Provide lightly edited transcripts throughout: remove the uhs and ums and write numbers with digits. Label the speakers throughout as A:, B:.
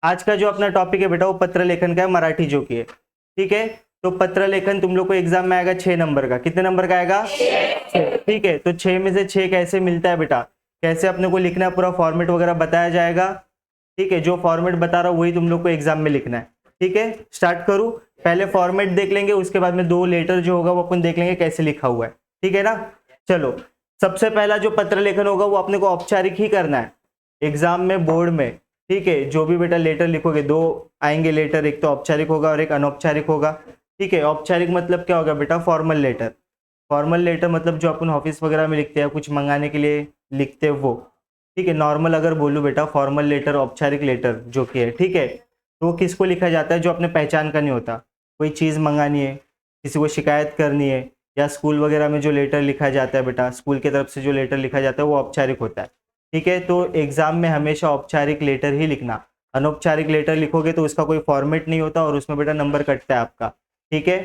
A: आज का जो अपना टॉपिक है बेटा वो पत्र लेखन का है, मराठी जो की है। ठीक है, तो पत्र लेखन तुम लोग को एग्जाम में आएगा 6 नंबर का। कितने नंबर का आएगा? 6। ठीक है, तो 6 में से 6 कैसे मिलता है बेटा, कैसे अपने को लिखना है, पूरा फॉर्मेट वगैरह बताया जाएगा। ठीक है, जो फॉर्मेट बता रहा हूँ वही तुम लोग को एग्जाम में लिखना है। ठीक है, स्टार्ट करूँ? पहले फॉर्मेट देख लेंगे, उसके बाद में 2 लेटर जो होगा वो अपन देख लेंगे कैसे लिखा हुआ है। ठीक है ना, चलो। सबसे पहला जो पत्र लेखन होगा वो अपने को औपचारिक ही करना है एग्जाम में, बोर्ड में। ठीक है, जो भी बेटा लेटर लिखोगे, 2 आएंगे लेटर, एक तो औपचारिक होगा और एक अनौपचारिक होगा। ठीक है, औपचारिक मतलब क्या होगा बेटा? Formal letter. फॉर्मल लेटर मतलब जो अपन ऑफिस वगैरह में लिखते हैं, कुछ मंगाने के लिए लिखते हैं वो। ठीक है, नॉर्मल अगर बोलूँ बेटा, फॉर्मल लेटर, औपचारिक लेटर जो कि है, ठीक है, तो वो किसको लिखा जाता है? जो अपने पहचान का नहीं होता, कोई चीज़ मंगानी है, किसी को शिकायत करनी है, या स्कूल वगैरह में जो लेटर लिखा जाता है बेटा, स्कूल की तरफ से जो लेटर लिखा जाता है वो औपचारिक होता है। ठीक है, तो एग्जाम में हमेशा औपचारिक लेटर ही लिखना। अनौपचारिक लेटर लिखोगे तो उसका कोई फॉर्मेट नहीं होता और उसमें बेटा नंबर कटता है आपका। ठीक है,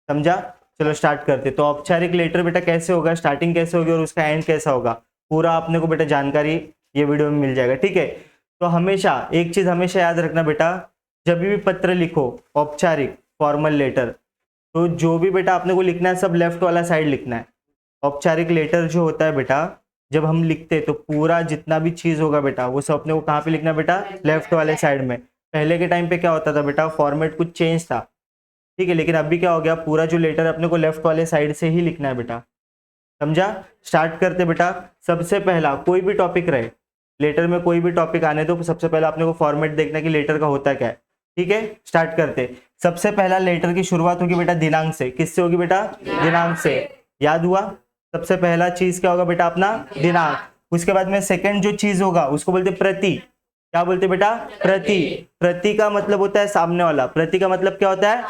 A: समझा? चलो स्टार्ट करते। तो औपचारिक लेटर बेटा कैसे होगा, स्टार्टिंग कैसे होगी और उसका एंड कैसा होगा, पूरा आपने को बेटा जानकारी ये वीडियो में मिल जाएगा। ठीक है, तो हमेशा एक चीज हमेशा याद रखना बेटा, जब भी पत्र लिखो औपचारिक फॉर्मल लेटर, तो जो भी बेटा आपने को लिखना है सब लेफ्ट वाला साइड लिखना है। औपचारिक लेटर जो होता है बेटा, जब हम लिखते हैं तो पूरा जितना भी चीज होगा बेटा वो सब अपने को कहाँ पे लिखना है बेटा? लेफ्ट वाले साइड में। पहले के टाइम पे क्या होता था बेटा, फॉर्मेट कुछ चेंज था। ठीक है, लेकिन अभी क्या हो गया, पूरा जो लेटर अपने को लेफ्ट वाले साइड से ही लिखना है बेटा। समझा? स्टार्ट करते बेटा। सबसे पहला कोई भी टॉपिक रहे, लेटर में कोई भी टॉपिक आने दो, सबसे पहला अपने को फॉर्मेट देखना कि लेटर का होता क्या है। ठीक है, स्टार्ट करते। सबसे पहला लेटर की शुरुआत होगी बेटा दिनांक से। किससे होगी बेटा? दिनांक से। याद हुआ? सबसे पहला चीज क्या होगा बेटा? अपना दिनांक। उसके बाद में सेकंड जो चीज होगा उसको बोलते प्रति। क्या बोलते बेटा? प्रति। प्रति का मतलब होता है सामने वाला। प्रति का मतलब क्या होता है?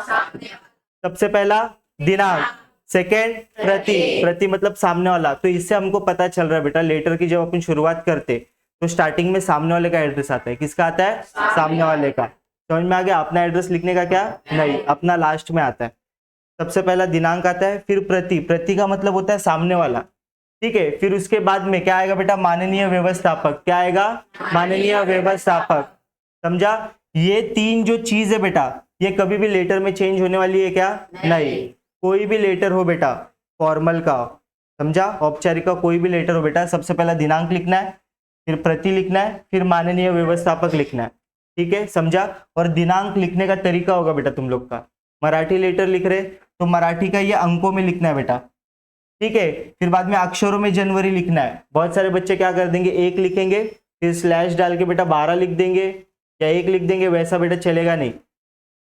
A: सबसे पहला दिनांक, सेकेंड प्रति। प्रति मतलब सामने वाला। तो इससे हमको पता चल रहा है बेटा, लेटर की जब अपन शुरुआत करते तो स्टार्टिंग में सामने वाले का एड्रेस आता है। किसका आता है? सामने वाले का। समझ में आ गया? अपना एड्रेस लिखने का क्या नहीं, अपना लास्ट में आता है। सबसे पहला दिनांक आता है, फिर प्रति। प्रति का मतलब होता है सामने वाला। ठीक है, फिर उसके बाद में क्या आएगा बेटा? माननीय व्यवस्थापक। क्या आएगा? माननीय व्यवस्थापक। समझा? ये 3 जो चीज है बेटा, ये कभी भी लेटर में चेंज होने वाली है क्या? नहीं। कोई भी लेटर हो बेटा, फॉर्मल का, समझा, औपचारिक का, कोई भी लेटर हो बेटा, सबसे पहला दिनांक लिखना है, फिर प्रति लिखना है, फिर माननीय व्यवस्थापक लिखना है। ठीक है, समझा? और दिनांक लिखने का तरीका होगा बेटा तुम लोग का, मराठी लेटर लिख रहे तो मराठी का ये अंकों में लिखना है बेटा। ठीक है, फिर बाद में अक्षरों में जनवरी लिखना है। बहुत सारे बच्चे क्या कर देंगे, 1 लिखेंगे, फिर स्लैश डाल के बेटा 12 लिख देंगे या 1 लिख देंगे, वैसा बेटा चलेगा नहीं।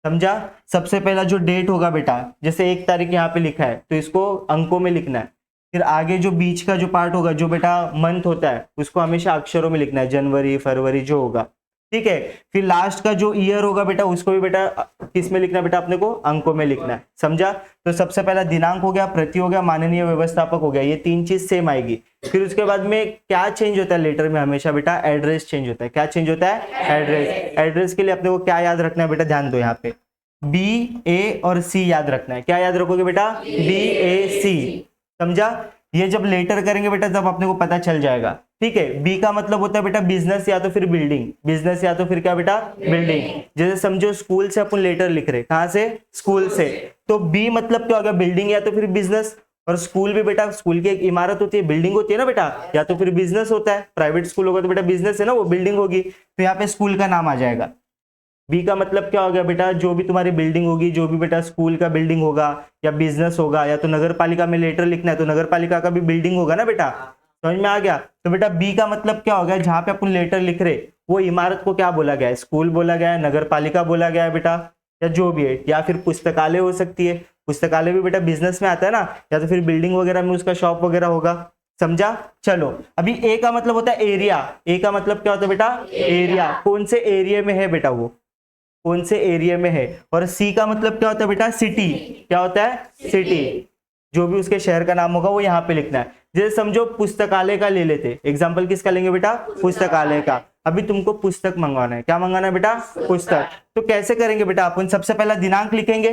A: समझा? सबसे पहला जो डेट होगा बेटा, जैसे 1 तारीख यहाँ पे लिखा है तो इसको अंकों में लिखना है। फिर आगे जो बीच का जो पार्ट होगा, जो बेटा मंथ होता है, उसको हमेशा अक्षरों में लिखना है, जनवरी फरवरी जो होगा। ठीक है, फिर लास्ट का जो ईयर होगा बेटा, उसको भी बेटा किस में लिखना है बेटा? अपने को अंकों में लिखना है। समझा? तो सबसे पहला दिनांक हो गया, प्रति हो गया, माननीय व्यवस्थापक हो गया, ये 3 चीज सेम आएगी। फिर उसके बाद में क्या चेंज होता है लेटर में? हमेशा बेटा एड्रेस चेंज होता है। क्या चेंज होता है? एड्रेस। एड्रेस के लिए अपने को क्या याद रखना है बेटा? ध्यान दो, यहाँ पे बी, ए और सी याद रखना है। क्या याद रखोगे बेटा? बी, ए, सी। समझा? ये जब लेटर करेंगे बेटा तब अपने को पता चल जाएगा। ठीक है, बी का मतलब होता है बेटा बिजनेस या तो फिर बिल्डिंग। बिजनेस या तो फिर क्या बेटा? बिल्डिंग। जैसे समझो स्कूल से अपन लेटर लिख रहे, कहां से? स्कूल से, तो बी मतलब क्या होगा? बिल्डिंग या तो फिर बिजनेस। और स्कूल भी बेटा, स्कूल की एक इमारत होती है, बिल्डिंग होती है ना बेटा, या तो फिर बिजनेस होता है। प्राइवेट स्कूल होगा तो बेटा बिजनेस है ना, वो बिल्डिंग होगी, तो यहाँ पे स्कूल का नाम आ जाएगा। बी का मतलब क्या हो गया बेटा? जो भी तुम्हारी बिल्डिंग होगी, जो भी बेटा स्कूल का बिल्डिंग होगा या बिजनेस होगा, या तो नगर पालिका में लेटर लिखना है तो नगर पालिका का भी बिल्डिंग होगा ना बेटा। समझ में आ गया? तो बेटा बी का मतलब क्या हो गया? जहां पे अपन लेटर लिख रहे वो इमारत को क्या बोला गया है? स्कूल बोला गया है, नगर पालिका बोला गया है बेटा, या जो भी है, या फिर पुस्तकालय हो सकती है। पुस्तकालय भी बेटा बिजनेस में आता है ना, या तो फिर बिल्डिंग वगैरह में उसका शॉप वगैरह होगा। समझा? चलो, अभी ए का मतलब होता है एरिया। ए का मतलब क्या होता है बेटा? एरिया। कौन से एरिया में है बेटा वो, कौन से एरिया में है। और सी का मतलब क्या होता है बेटा? सिटी। क्या होता है? सिटी। जो भी उसके शहर का नाम होगा वो यहाँ पे लिखना है। जैसे समझो पुस्तकालय का ले लेते, एग्जाम्पल किसका लेंगे बेटा? पुस्तकालय का। अभी तुमको पुस्तक मंगवाना है। क्या मंगाना है बेटा? पुस्तक। तो कैसे करेंगे बेटा? अपन सबसे पहला दिनांक लिखेंगे,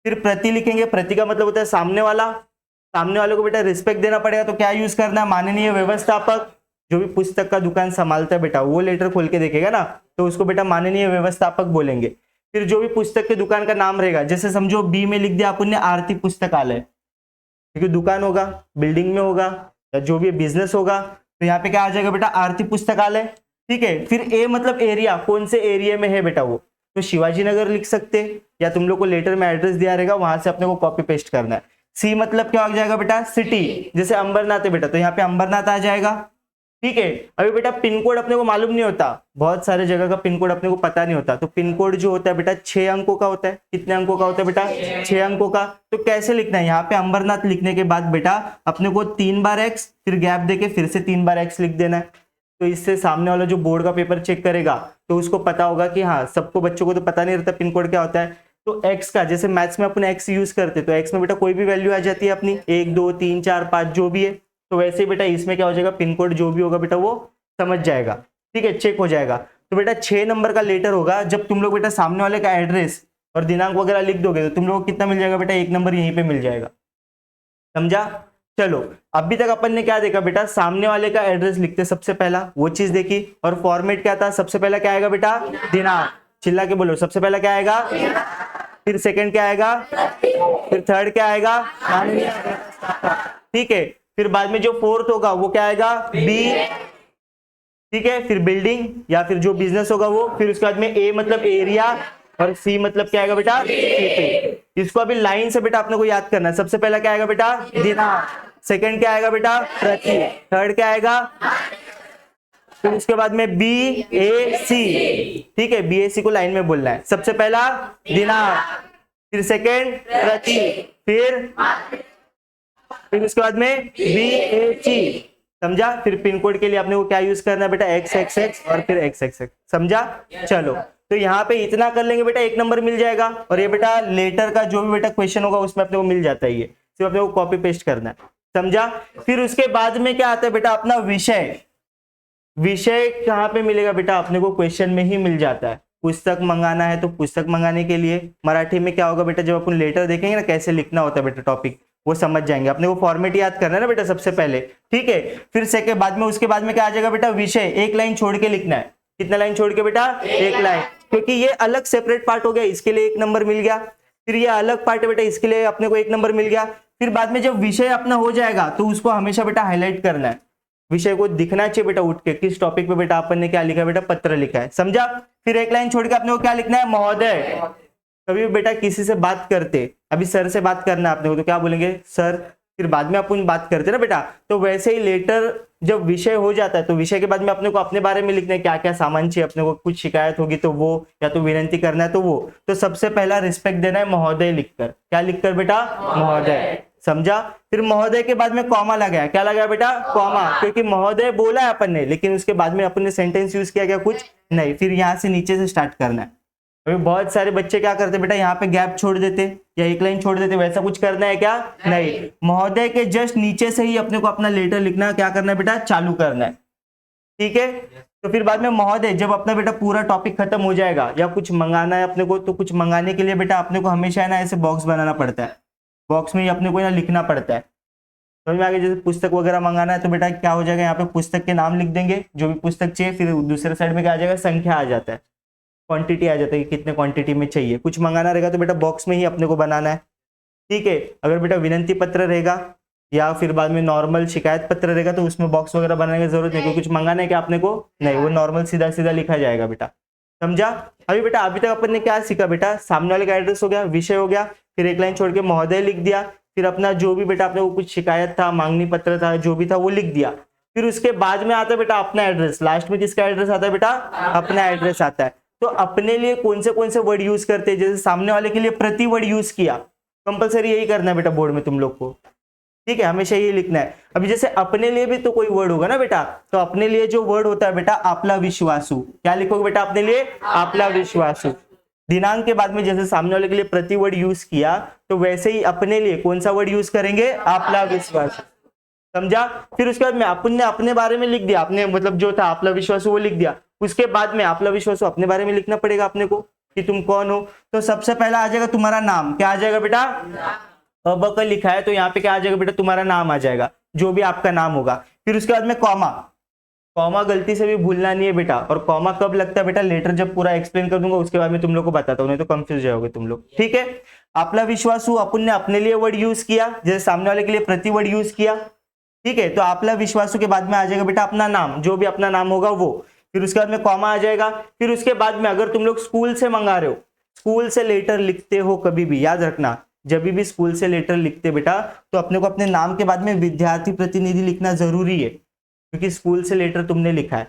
A: फिर प्रति लिखेंगे। प्रति का मतलब होता है सामने वाला। सामने वाले को बेटा रिस्पेक्ट देना पड़ेगा, तो क्या यूज करना है? माननीय व्यवस्थापक। जो भी पुस्तक का दुकान संभालता है बेटा वो लेटर खोल के देखेगा ना, तो उसको बेटा माननीय व्यवस्थापक बोलेंगे। फिर जो भी पुस्तक के दुकान का नाम रहेगा, जैसे समझो बी में लिख दिया अपन ने आरती पुस्तकालय, क्योंकि दुकान होगा, बिल्डिंग में होगा या जो भी बिजनेस होगा, तो यहाँ पे क्या आ जाएगा बेटा आरती पुस्तकालय। ठीक है, फिर ए मतलब एरिया, कौन से एरिया में है बेटा वो, तो शिवाजी नगर लिख सकते, या तुम लोग को लेटर में एड्रेस दिया रहेगा वहां से अपने को कॉपी पेस्ट करना है। सी मतलब क्या हो जाएगा बेटा सिटी, जैसे अंबरनाथ है बेटा तो यहाँ पे अंबरनाथ आ जाएगा। ठीक है, अभी बेटा पिन कोड अपने को मालूम नहीं होता, बहुत सारे जगह का पिन कोड अपने को पता नहीं होता, तो पिन कोड जो होता है बेटा 6 अंकों का होता है। कितने अंकों का होता है बेटा 6 अंकों का। तो कैसे लिखना है, यहाँ पे अंबरनाथ लिखने के बाद बेटा अपने को 3 बार x, फिर गैप देके फिर से 3 बार x लिख देना है। तो इससे सामने वाला जो बोर्ड का पेपर चेक करेगा तो उसको पता होगा कि हाँ, सबको बच्चों को तो पता नहीं रहता पिन कोड क्या होता है। तो x का, जैसे मैथ्स में अपन x यूज करते तो x में बेटा कोई भी वैल्यू आ जाती है अपनी 1 2 3 4 5 जो भी है, तो वैसे ही बेटा इसमें क्या हो जाएगा पिन कोड जो भी होगा बेटा वो समझ जाएगा। ठीक है, चेक हो जाएगा। तो बेटा 6 नंबर का लेटर होगा, जब तुम लोग बेटा सामने वाले का एड्रेस और दिनांक वगैरह लिख दोगे तो तुम लोग को कितना मिल जाएगा बेटा 1 नंबर यहीं पे मिल जाएगा। समझा। चलो अभी तक अपन ने क्या देखा बेटा, सामने वाले का एड्रेस लिखते सबसे पहला, वो चीज देखी, और फॉर्मेट क्या था, सबसे पहला क्या आएगा बेटा दिनांक, चिल्ला के बोलो सबसे पहला क्या आएगा, फिर सेकंड क्या आएगा, फिर थर्ड क्या आएगा। ठीक है, फिर बाद में जो फोर्थ होगा वो क्या आएगा बी। ठीक है, फिर बिल्डिंग या फिर जो बिजनेस होगा वो, फिर उसके बाद में ए मतलब एरिया, और सी मतलब क्या आएगा बेटा सिटी। इसको अभी लाइन से बेटा अपने को याद करना है। सबसे पहला क्या आएगा बेटा दिनांक, सेकंड क्या आएगा बेटा प्रति, थर्ड क्या आएगा, फिर उसके बाद में बी ए सी। ठीक है, बी ए सी को लाइन में बोलना है। सबसे पहला दिनांक, फिर सेकंड प्रति, फिर उसके बाद में बी ए सी। समझा। फिर पिन कोड के लिए आपने को क्या यूज करना है बेटा XXX और फिर XXX। समझा। चलो तो यहाँ पे इतना कर लेंगे बेटा 1 नंबर मिल जाएगा, और ये बेटा लेटर का जो भी बेटा क्वेश्चन होगा उसमें अपने को मिल जाता है, ये सिर्फ अपने को कॉपी पेस्ट करना है। समझा। फिर उसके बाद में क्या आता है बेटा अपना विषय। विषय कहाँ पे मिलेगा बेटा, अपने को क्वेश्चन में ही मिल जाता है। पुस्तक मंगाना है तो पुस्तक मंगाने के लिए मराठी में क्या होगा बेटा, जब अपन लेटर देखेंगे ना कैसे लिखना होता है बेटा टॉपिक, वो समझ जाएंगे। अपने को फॉर्मेट याद करना है ना बेटा सबसे पहले। ठीक है, फिर सेकंड बाद में उसके बाद में क्या आ जाएगा बेटा विषय, 1 लाइन छोड़ के लिखना है। कितना लाइन छोड़ के बेटा 1 लाइन, क्योंकि ये अलग सेपरेट पार्ट हो गया, इसके लिए 1 नंबर मिल गया। फिर ये अलग पार्ट है बेटा, इसके लिए अपने को 1 नंबर मिल गया। फिर बाद में जब विषय अपना हो जाएगा तो उसको हमेशा बेटा हाईलाइट करना है, विषय को दिखना चाहिए बेटा उठ के, किस टॉपिक पे बेटा अपन ने क्या लिखा है बेटा पत्र लिखा है। समझा। फिर 1 लाइन छोड़ के अपने को क्या लिखना है महोदय। कभी भी बेटा किसी से बात करते, अभी सर से बात करना है आपने को तो क्या बोलेंगे सर, फिर बाद में अपन बात करते ना बेटा, तो वैसे ही लेटर जब विषय हो जाता है तो विषय के बाद में अपने को अपने बारे में लिखना है, क्या क्या सामान चाहिए अपने को, कुछ शिकायत होगी तो वो, या तो विनंती करना है तो वो, तो सबसे पहला रिस्पेक्ट देना है महोदय लिखकर। क्या लिखकर बेटा महोदय। समझा। फिर महोदय के बाद में कॉमा लगाया, क्या लगाया बेटा कॉमा, क्योंकि महोदय बोला है अपन ने लेकिन उसके बाद में अपन ने सेंटेंस यूज किया क्या, कुछ नहीं। फिर यहाँ से नीचे से स्टार्ट करना है। अभी बहुत सारे बच्चे क्या करते बेटा, यहाँ पे गैप छोड़ देते या 1 लाइन छोड़ देते, वैसा कुछ करना है क्या नहीं। महोदय के जस्ट नीचे से ही अपने को अपना लेटर लिखना, क्या करना है बेटा चालू करना है। ठीक है, तो फिर बाद में महोदय जब अपना बेटा पूरा टॉपिक खत्म हो जाएगा या कुछ मंगाना है अपने को, तो कुछ मंगाने के लिए बेटा अपने को हमेशा है ना ऐसे बॉक्स बनाना पड़ता है, बॉक्स में ही अपने को ना लिखना पड़ता है। समझ में आ गया। जैसे पुस्तक वगैरह मंगाना है तो बेटा क्या हो जाएगा, यहाँ पे पुस्तक के नाम लिख देंगे जो भी पुस्तक चाहिए, फिर दूसरे साइड में क्या आ जाएगा संख्या आ जाता है, क्वांटिटी आ जाता है कि कितने क्वांटिटी में चाहिए। कुछ मंगाना रहेगा तो बेटा बॉक्स में ही अपने को बनाना है। ठीक है, अगर बेटा विनंती पत्र रहेगा या फिर बाद में नॉर्मल शिकायत पत्र रहेगा तो उसमें बॉक्स वगैरह बनाने की जरूरत नहीं, क्योंकि कुछ मंगाना है क्या आपने को नहीं, वो नॉर्मल सीधा सीधा लिखा जाएगा बेटा। समझा। अभी बेटा अभी तक अपन ने क्या सीखा बेटा, सामने वाले का एड्रेस हो गया, विषय हो गया, फिर 1 लाइन छोड़ के महोदय लिख दिया, फिर अपना जो भी बेटा आपने को कुछ शिकायत था, मांगनी पत्र था, जो भी था वो लिख दिया। फिर उसके बाद में आता है बेटा अपना एड्रेस। लास्ट में किसका एड्रेस आता है बेटा, अपना एड्रेस आता है। तो अपने लिए कौन से वर्ड यूज करते हैं, जैसे सामने वाले के लिए प्रति वर्ड यूज किया, कंपलसरी यही करना है बेटा बोर्ड में तुम लोग को। ठीक है, हमेशा ये लिखना है। अभी जैसे अपने लिए भी तो कोई वर्ड होगा ना बेटा, तो अपने लिए जो वर्ड होता है बेटा आपला विश्वासू, क्या लिखोगे बेटा अपने लिए आपला विश्वासू। दिनांक के बाद में जैसे सामने वाले के लिए प्रति वर्ड यूज किया, तो वैसे ही अपने लिए कौन सा वर्ड यूज करेंगे, आपला विश्वासू। समझा। फिर उसके बाद में अपन ने अपने बारे में लिख दिया, अपने मतलब जो था आपला विश्वासू वो लिख दिया। उसके बाद में आपला विश्वासू अपने बारे में लिखना पड़ेगा अपने को कि तुम कौन हो। तो सबसे पहला आ जाएगा तुम्हारा नाम, क्या आ जाएगा बेटा अब का लिखा है तो यहाँ पे क्या आ जाएगा बेटा तुम्हारा नाम आ जाएगा, जो भी आपका नाम होगा। फिर उसके बाद में कॉमा, कॉमा गलती से भी भूलना नहीं है बेटा। और कॉमा कब लगता है बेटा? लेटर जब पूरा एक्सप्लेन कर दूंगा उसके बाद में तुम लोग को बताता हूँ, नहीं तो कंफ्यूज जाओगे तुम लोग। ठीक है, आपला विश्वासू अपन ने अपने लिए वर्ड यूज किया, जैसे सामने वाले के लिए प्रति वर्ड यूज किया। ठीक है, तो आपला विश्वासू के बाद में आ जाएगा बेटा अपना नाम, जो भी अपना नाम होगा वो, फिर उसके बाद में कॉमा आ जाएगा। फिर उसके बाद में अगर तुम लोग स्कूल से मंगा रहे हो, स्कूल से लेटर लिखते हो, कभी भी याद रखना जब भी स्कूल से लेटर लिखते बेटा तो अपने को अपने नाम के बाद में विद्यार्थी प्रतिनिधि लिखना जरूरी है, क्योंकि स्कूल से लेटर तुमने लिखा है।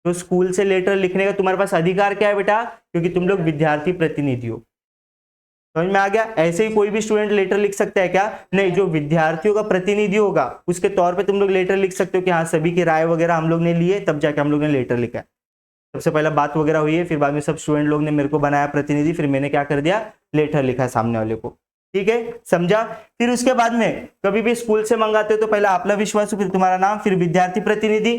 A: तो स्कूल से लेटर लिखने का तुम्हारे पास अधिकार क्या है बेटा? क्योंकि तुम लोग विद्यार्थी प्रतिनिधि हो। समझ में आ गया? ऐसे ही कोई भी स्टूडेंट लेटर लिख सकता है क्या? नहीं, जो विद्यार्थियों का प्रतिनिधि होगा उसके तौर पे तुम लोग लेटर लिख सकते हो कि हाँ सभी की राय वगैरह हम लोग ने लिए, तब जाके हम लोग ने लेटर लिखा है। सबसे पहला बात वगैरह हुई है, फिर बाद में सब स्टूडेंट लोग ने मेरे को बनाया प्रतिनिधि, फिर मैंने क्या कर दिया? लेटर लिखा सामने वाले को। ठीक है, समझा? फिर उसके बाद में कभी भी स्कूल से मंगाते हो तो पहला आपला विश्वासू, फिर तुम्हारा नाम, फिर विद्यार्थी प्रतिनिधि।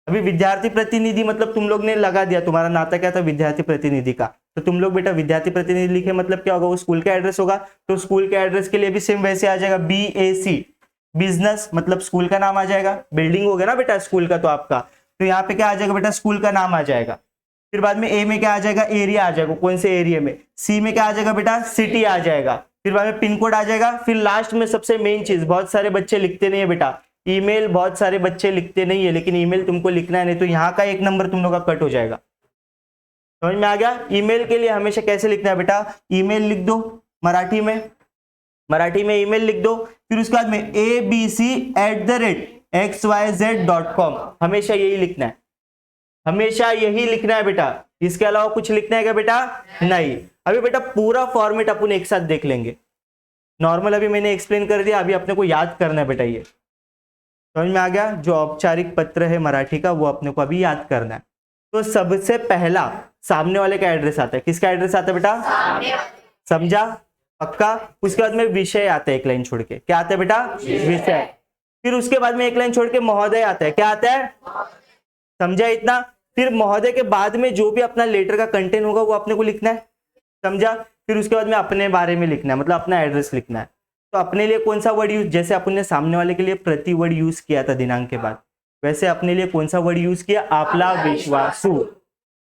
A: अभी विद्यार्थी प्रतिनिधि मतलब तुम लोग ने लगा दिया, तुम्हारा नाता क्या था? विद्यार्थी प्रतिनिधि का। तो तुम लोग बेटा विद्यार्थी प्रतिनिधि लिखे मतलब क्या होगा? वो स्कूल का एड्रेस होगा, तो स्कूल के एड्रेस के लिए भी सेम वैसे आ जाएगा BAC, बिजनेस मतलब स्कूल का नाम आ जाएगा। बिल्डिंग हो गया ना बेटा स्कूल का तो आपका, तो यहाँ पे क्या आ जाएगा बेटा? स्कूल का नाम आ जाएगा। फिर बाद में A में क्या आ जाएगा? एरिया आ जाएगा, कौन से एरिया में। C में क्या आ जाएगा बेटा? सिटी आ जाएगा। फिर बाद में पिन कोड आ जाएगा। फिर लास्ट में सबसे मेन चीज, बहुत सारे बच्चे लिखते नहीं है बेटा ईमेल, बहुत सारे बच्चे लिखते नहीं है, लेकिन ईमेल तुमको लिखना है, नहीं तो यहाँ का 1 नंबर तुम लोग का कट हो जाएगा। समझ में आ गया? ईमेल के लिए हमेशा कैसे लिखना है बेटा? ईमेल लिख दो मराठी में, मराठी में ईमेल लिख दो। फिर उसके बाद में abc@xyz.com, हमेशा यही लिखना है, हमेशा यही लिखना है बेटा। इसके अलावा कुछ लिखना है क्या बेटा? नहीं। अभी बेटा पूरा फॉर्मेट अपन एक साथ देख लेंगे। नॉर्मल अभी मैंने एक्सप्लेन कर दिया, अभी अपने को याद करना है बेटा। ये समझ में आ गया? जो औपचारिक पत्र है मराठी का वो अपने को अभी याद करना है। तो सबसे पहला सामने वाले का एड्रेस आता है। किसका एड्रेस आता है बेटा? समझा? पक्का? उसके बाद में विषय आता है एक लाइन छोड़ के। क्या आता है बेटा? विषय। फिर उसके बाद में एक लाइन छोड़ के महोदय आता है। क्या आता है? समझा इतना? फिर महोदय के बाद में जो भी अपना लेटर का कंटेंट होगा वो अपने को लिखना है। समझा? फिर उसके बाद में अपने बारे में लिखना है, मतलब अपना एड्रेस लिखना है। तो अपने लिए कौन सा वर्ड यूज, जैसे अपन ने सामने वाले के लिए प्रति वर्ड यूज किया था दिनांक के बाद, वैसे अपने लिए कौन सा वर्ड यूज किया? आपला विश्वासू।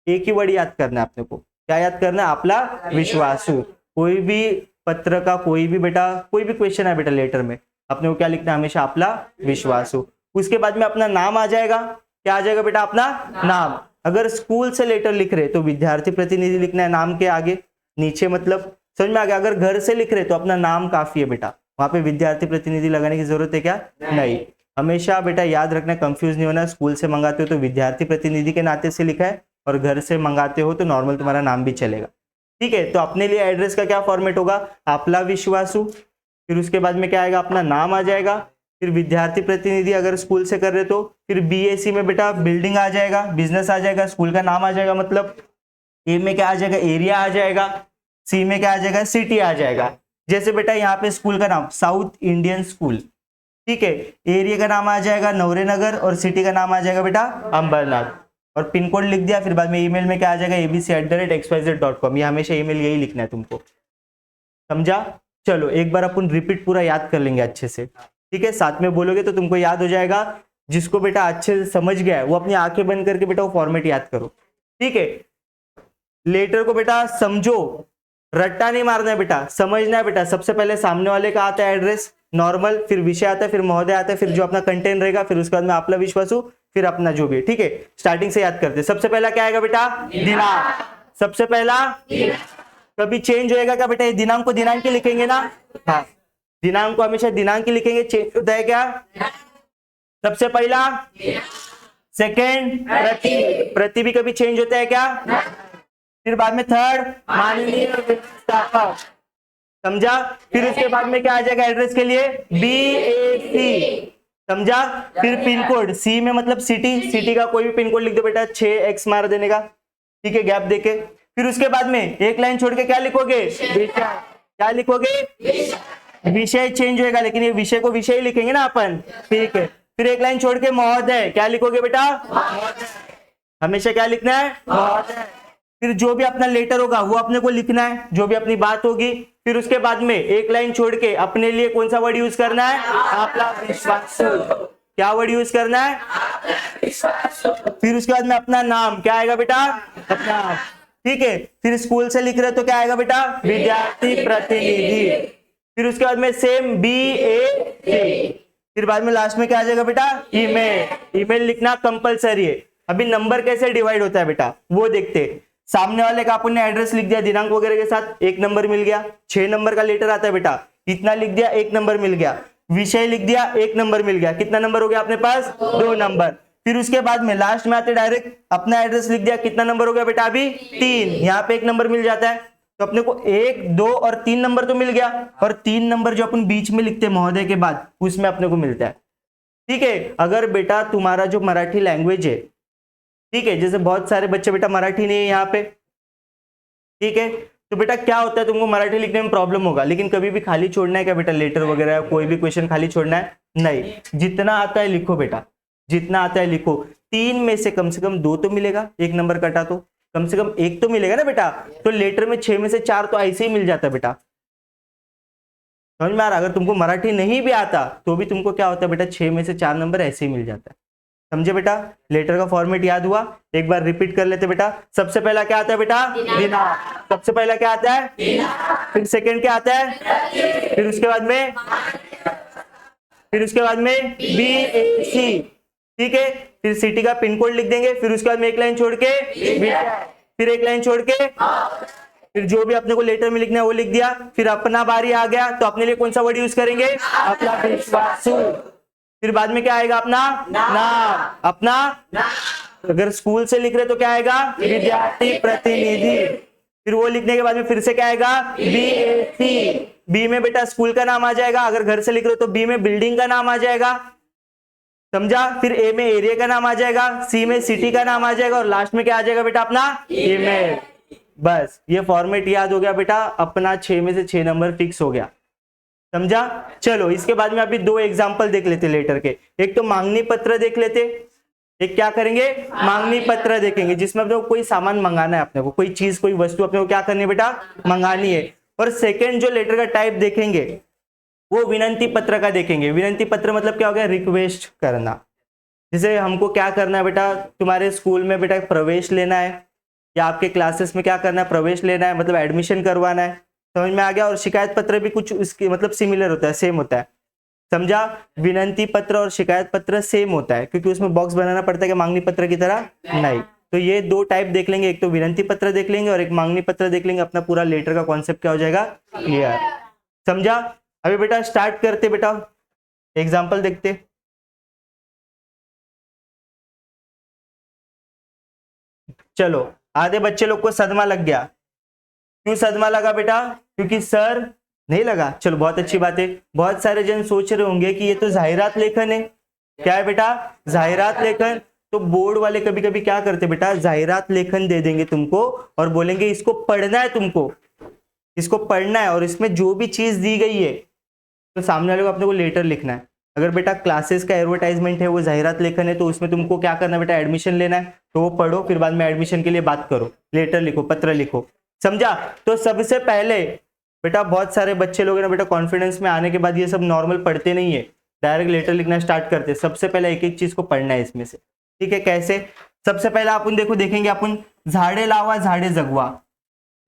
A: एक ही वर्ड याद करना है अपने को। क्या याद करना है? आपला विश्वासू। कोई भी पत्र का कोई भी बेटा कोई भी क्वेश्चन है बेटा लेटर में, अपने को क्या लिखना है? हमेशा आपला विश्वासू। उसके बाद में अपना नाम आ जाएगा। क्या आ जाएगा बेटा? अपना नाम। अगर स्कूल से लेटर लिख रहे तो विद्यार्थी प्रतिनिधि लिखना है नाम के आगे नीचे, मतलब समझ में आ गया? अगर घर से लिख रहे तो अपना नाम काफी है बेटा, वहां पे विद्यार्थी प्रतिनिधि लगाने की जरूरत है क्या? नहीं। हमेशा बेटा याद रखना, कंफ्यूज नहीं होना। स्कूल से मंगाते हो तो विद्यार्थी प्रतिनिधि के नाते से लिखा है, और घर से मंगाते हो तो नॉर्मल तुम्हारा नाम भी चलेगा। ठीक है, तो अपने लिए एड्रेस का क्या फॉर्मेट होगा? आपला विश्वासू। फिर उसके बाद में क्या आएगा? अपना नाम आ जाएगा। फिर विद्यार्थी प्रतिनिधि अगर स्कूल से कर रहे तो फिर BAC में बेटा बिल्डिंग आ जाएगा, बिजनेस आ जाएगा, स्कूल का नाम आ जाएगा, मतलब A में क्या आ जाएगा? एरिया आ जाएगा। C में क्या आ जाएगा? सिटी आ जाएगा। जैसे बेटा यहाँ पे स्कूल का नाम साउथ इंडियन स्कूल, ठीक है। एरिया का नाम आ जाएगा नवरेनगर, और सिटी का नाम आ जाएगा बेटा अंबरनाथ, और पिन कोड लिख दिया। फिर बाद में ईमेल में क्या आ जाएगा? abc@xyz.com। ये हमेशा ईमेल यही लिखना है तुमको। समझा? चलो एक बार अपन रिपीट पूरा याद कर लेंगे अच्छे से, ठीक है? साथ में बोलोगे तो तुमको याद हो जाएगा। जिसको बेटा अच्छे से समझ गया है वो अपनी आंखें बंद करके बेटा वो फॉर्मेट याद करो, ठीक है? लेटर को बेटा समझो, रट्टा नहीं मारना है बेटा, समझना है बेटा। सबसे पहले सामने वाले का आता है एड्रेस नॉर्मल, फिर विषय आता है, फिर महोदय आता है, फिर जो अपना कंटेंट रहेगा, फिर उसके बाद में आपला विश्वासू, फिर अपना जो भी है, ठीक है? स्टार्टिंग से याद करते। सबसे पहला क्या आएगा बेटा? दिनांक। सबसे पहला कभी चेंज होएगा क्या बेटा? दिनांक को दिनांक ही लिखेंगे ना? हाँ, दिनांक को हमेशा दिनांक ही लिखेंगे। चेंज होता है क्या? सबसे पहला। सेकेंड प्रति, प्रति भी कभी चेंज होता है क्या? फिर बाद में थर्ड माननीय व्यवस्थापक। समझा? फिर उसके बाद में क्या आ जाएगा एड्रेस के लिए? BAC। समझा? फिर पिन कोड C में मतलब सिटी, सिटी का कोई भी पिन कोड लिख दो बेटा, 6X मार देने का, ठीक है, गैप देके। फिर उसके बाद में एक लाइन छोड़ के क्या लिखोगे? विषय। क्या लिखोगे? विषय चेंज होएगा, लेकिन ये विषय को विषय ही लिखेंगे ना अपन, ठीक है। फिर एक लाइन छोड़ के महोदय। क्या लिखोगे बेटा? हमेशा क्या लिखना है? महोदय। फिर जो भी अपना लेटर होगा वो अपने को लिखना है, जो भी अपनी बात होगी। फिर उसके बाद में एक लाइन छोड़ के अपने लिए कौन सा वर्ड यूज करना है? आपला विश्वासू। क्या वर्ड यूज करना है? फिर उसके बाद में अपना नाम, क्या आएगा बेटा? अपना नाम। ठीक है, फिर स्कूल से लिख रहे तो क्या आएगा बेटा? विद्यार्थी प्रतिनिधि। फिर उसके बाद में सेम BAC। फिर बाद में लास्ट में क्या आ जाएगा बेटा? ईमेल। ईमेल लिखना कंपलसरी है। अभी नंबर कैसे डिवाइड होता है बेटा वो देखते हैं। सामने वाले का अपन ने एड्रेस लिख दिया दिनांक वगैरह के साथ, 1 नंबर मिल गया। 6 नंबर का लेटर आता है बेटा, इतना लिख दिया, 1 नंबर मिल गया। विषय लिख दिया, 1 नंबर मिल गया। कितना नंबर हो गया अपने पास? 2 नंबर। फिर उसके बाद में लास्ट में आते डायरेक्ट अपना एड्रेस लिख दिया, कितना नंबर हो गया बेटा? अभी 3। यहाँ पे 1 नंबर मिल जाता है, तो अपने को 1, 2 और 3 नंबर तो मिल गया। और 3 नंबर जो अपन बीच में लिखते हैं महोदय के बाद, उसमें अपने को मिलता है। ठीक है, अगर बेटा तुम्हारा जो मराठी लैंग्वेज है, ठीक है, जैसे बहुत सारे बच्चे बेटा मराठी नहीं है यहाँ पे, ठीक है, तो बेटा क्या होता है, तुमको मराठी लिखने में प्रॉब्लम होगा, लेकिन कभी भी खाली छोड़ना है क्या बेटा? लेटर वगैरह कोई भी क्वेश्चन खाली छोड़ना है? नहीं, जितना आता है लिखो बेटा, जितना आता है लिखो। 3 में से कम 2 तो मिलेगा, 1 नंबर कटा तो कम से कम 1 तो मिलेगा ना बेटा। तो लेटर में 6 में से 4 तो ऐसे ही मिल जाता है बेटा। समझ में आ रहा? अगर तुमको मराठी नहीं भी आता तो भी तुमको क्या होता है बेटा? 6 में से 4 नंबर ऐसे ही मिल जाता है। समझे बेटा? लेटर का फॉर्मेट याद हुआ? एक बार रिपीट कर लेते बेटा। सबसे पहला क्या आता है बेटा? दिनांक। सबसे पहला क्या आता है? फिर सेकंड क्या आता है? फिर उसके बाद में BAC। ठीक है, फिर सिटी का पिन कोड लिख देंगे। फिर उसके बाद में 1 लाइन छोड़ के फिर 1 लाइन छोड़ के फिर जो भी अपने को लेटर में लिखना है वो लिख दिया। फिर अपना बारी आ गया तो अपने लिए कौन सा वर्ड यूज करेंगे? अपना विश्वासु। फिर बाद में क्या आएगा? अपना नाम। अपना अगर स्कूल से लिख रहे तो क्या आएगा? विद्यार्थी प्रतिनिधि। फिर वो लिखने के बाद में फिर से क्या आएगा? BAC। बी में बेटा स्कूल का नाम आ जाएगा। अगर घर से लिख रहे हो तो बी में बिल्डिंग का नाम आ जाएगा। समझा? फिर ए में एरिया का नाम आ जाएगा, सी में सिटी का नाम आ जाएगा, और लास्ट में क्या आ जाएगा बेटा? अपना ईमेल। बस ये फॉर्मेट याद हो गया बेटा, अपना 6 में से 6 नंबर फिक्स हो गया। समझा? चलो इसके बाद में अभी 2 एग्जांपल देख लेते लेटर के। एक तो मांगनी पत्र देख लेते, एक क्या करेंगे? मांगनी पत्र देखेंगे, जिसमें अपने को कोई सामान मंगाना है, अपने को कोई चीज कोई वस्तु अपने को क्या करनी है बेटा? मंगानी है। और सेकेंड जो लेटर का टाइप देखेंगे वो विनंती पत्र का देखेंगे। विनंती पत्र मतलब क्या हो गया? रिक्वेस्ट करना। जैसे हमको क्या करना है बेटा, तुम्हारे स्कूल में बेटा प्रवेश लेना है, या आपके क्लासेस में क्या करना है? प्रवेश लेना है, मतलब एडमिशन करवाना है। समझ में आ गया? और शिकायत पत्र भी कुछ इसके मतलब सिमिलर होता है, सेम होता है। समझा? विनंती पत्र और शिकायत पत्र सेम होता है, क्योंकि उसमें बॉक्स बनाना पड़ता है कि मांगनी पत्र की तरह नहीं। तो ये 2 टाइप देख लेंगे, एक तो विनंती पत्र देख लेंगे और एक मांगनी पत्र देख लेंगे। अपना पूरा लेटर का कॉन्सेप्ट क्या हो जाएगा? क्लियर। समझा? अभी बेटा स्टार्ट करते बेटा, एग्जाम्पल देखते। चलो, आधे बच्चे लोग को सदमा लग गया। क्यों सदमा लगा बेटा? क्योंकि सर नहीं लगा। चलो बहुत अच्छी बात है। बहुत सारे जन सोच रहे होंगे कि ये तो जाहिरात लेखन है। क्या है बेटा? जाहिरात लेखन। तो बोर्ड वाले कभी कभी क्या करते बेटा? जाहिरात लेखन दे देंगे तुमको और बोलेंगे इसको पढ़ना है, तुमको इसको पढ़ना है, और इसमें जो भी चीज दी गई है तो सामने वाले को अपने को लेटर लिखना है। अगर बेटा क्लासेस का एडवर्टाइजमेंट है, वो जाहिरात लेखन है, तो उसमें तुमको क्या करना है बेटा? एडमिशन लेना है, तो वो पढ़ो, फिर बाद में एडमिशन के लिए बात करो, लेटर लिखो, पत्र लिखो। समझा? तो सबसे पहले बेटा बहुत सारे बच्चे लोग ना बेटा कॉन्फिडेंस में आने के बाद ये सब नॉर्मल पढ़ते नहीं है, डायरेक्ट लेटर लिखना स्टार्ट करते। सबसे पहले एक एक चीज को पढ़ना है इसमें से। ठीक है? कैसे? सबसे पहले अपन देखेंगे अपन झाड़े लावा झाड़े जगवा,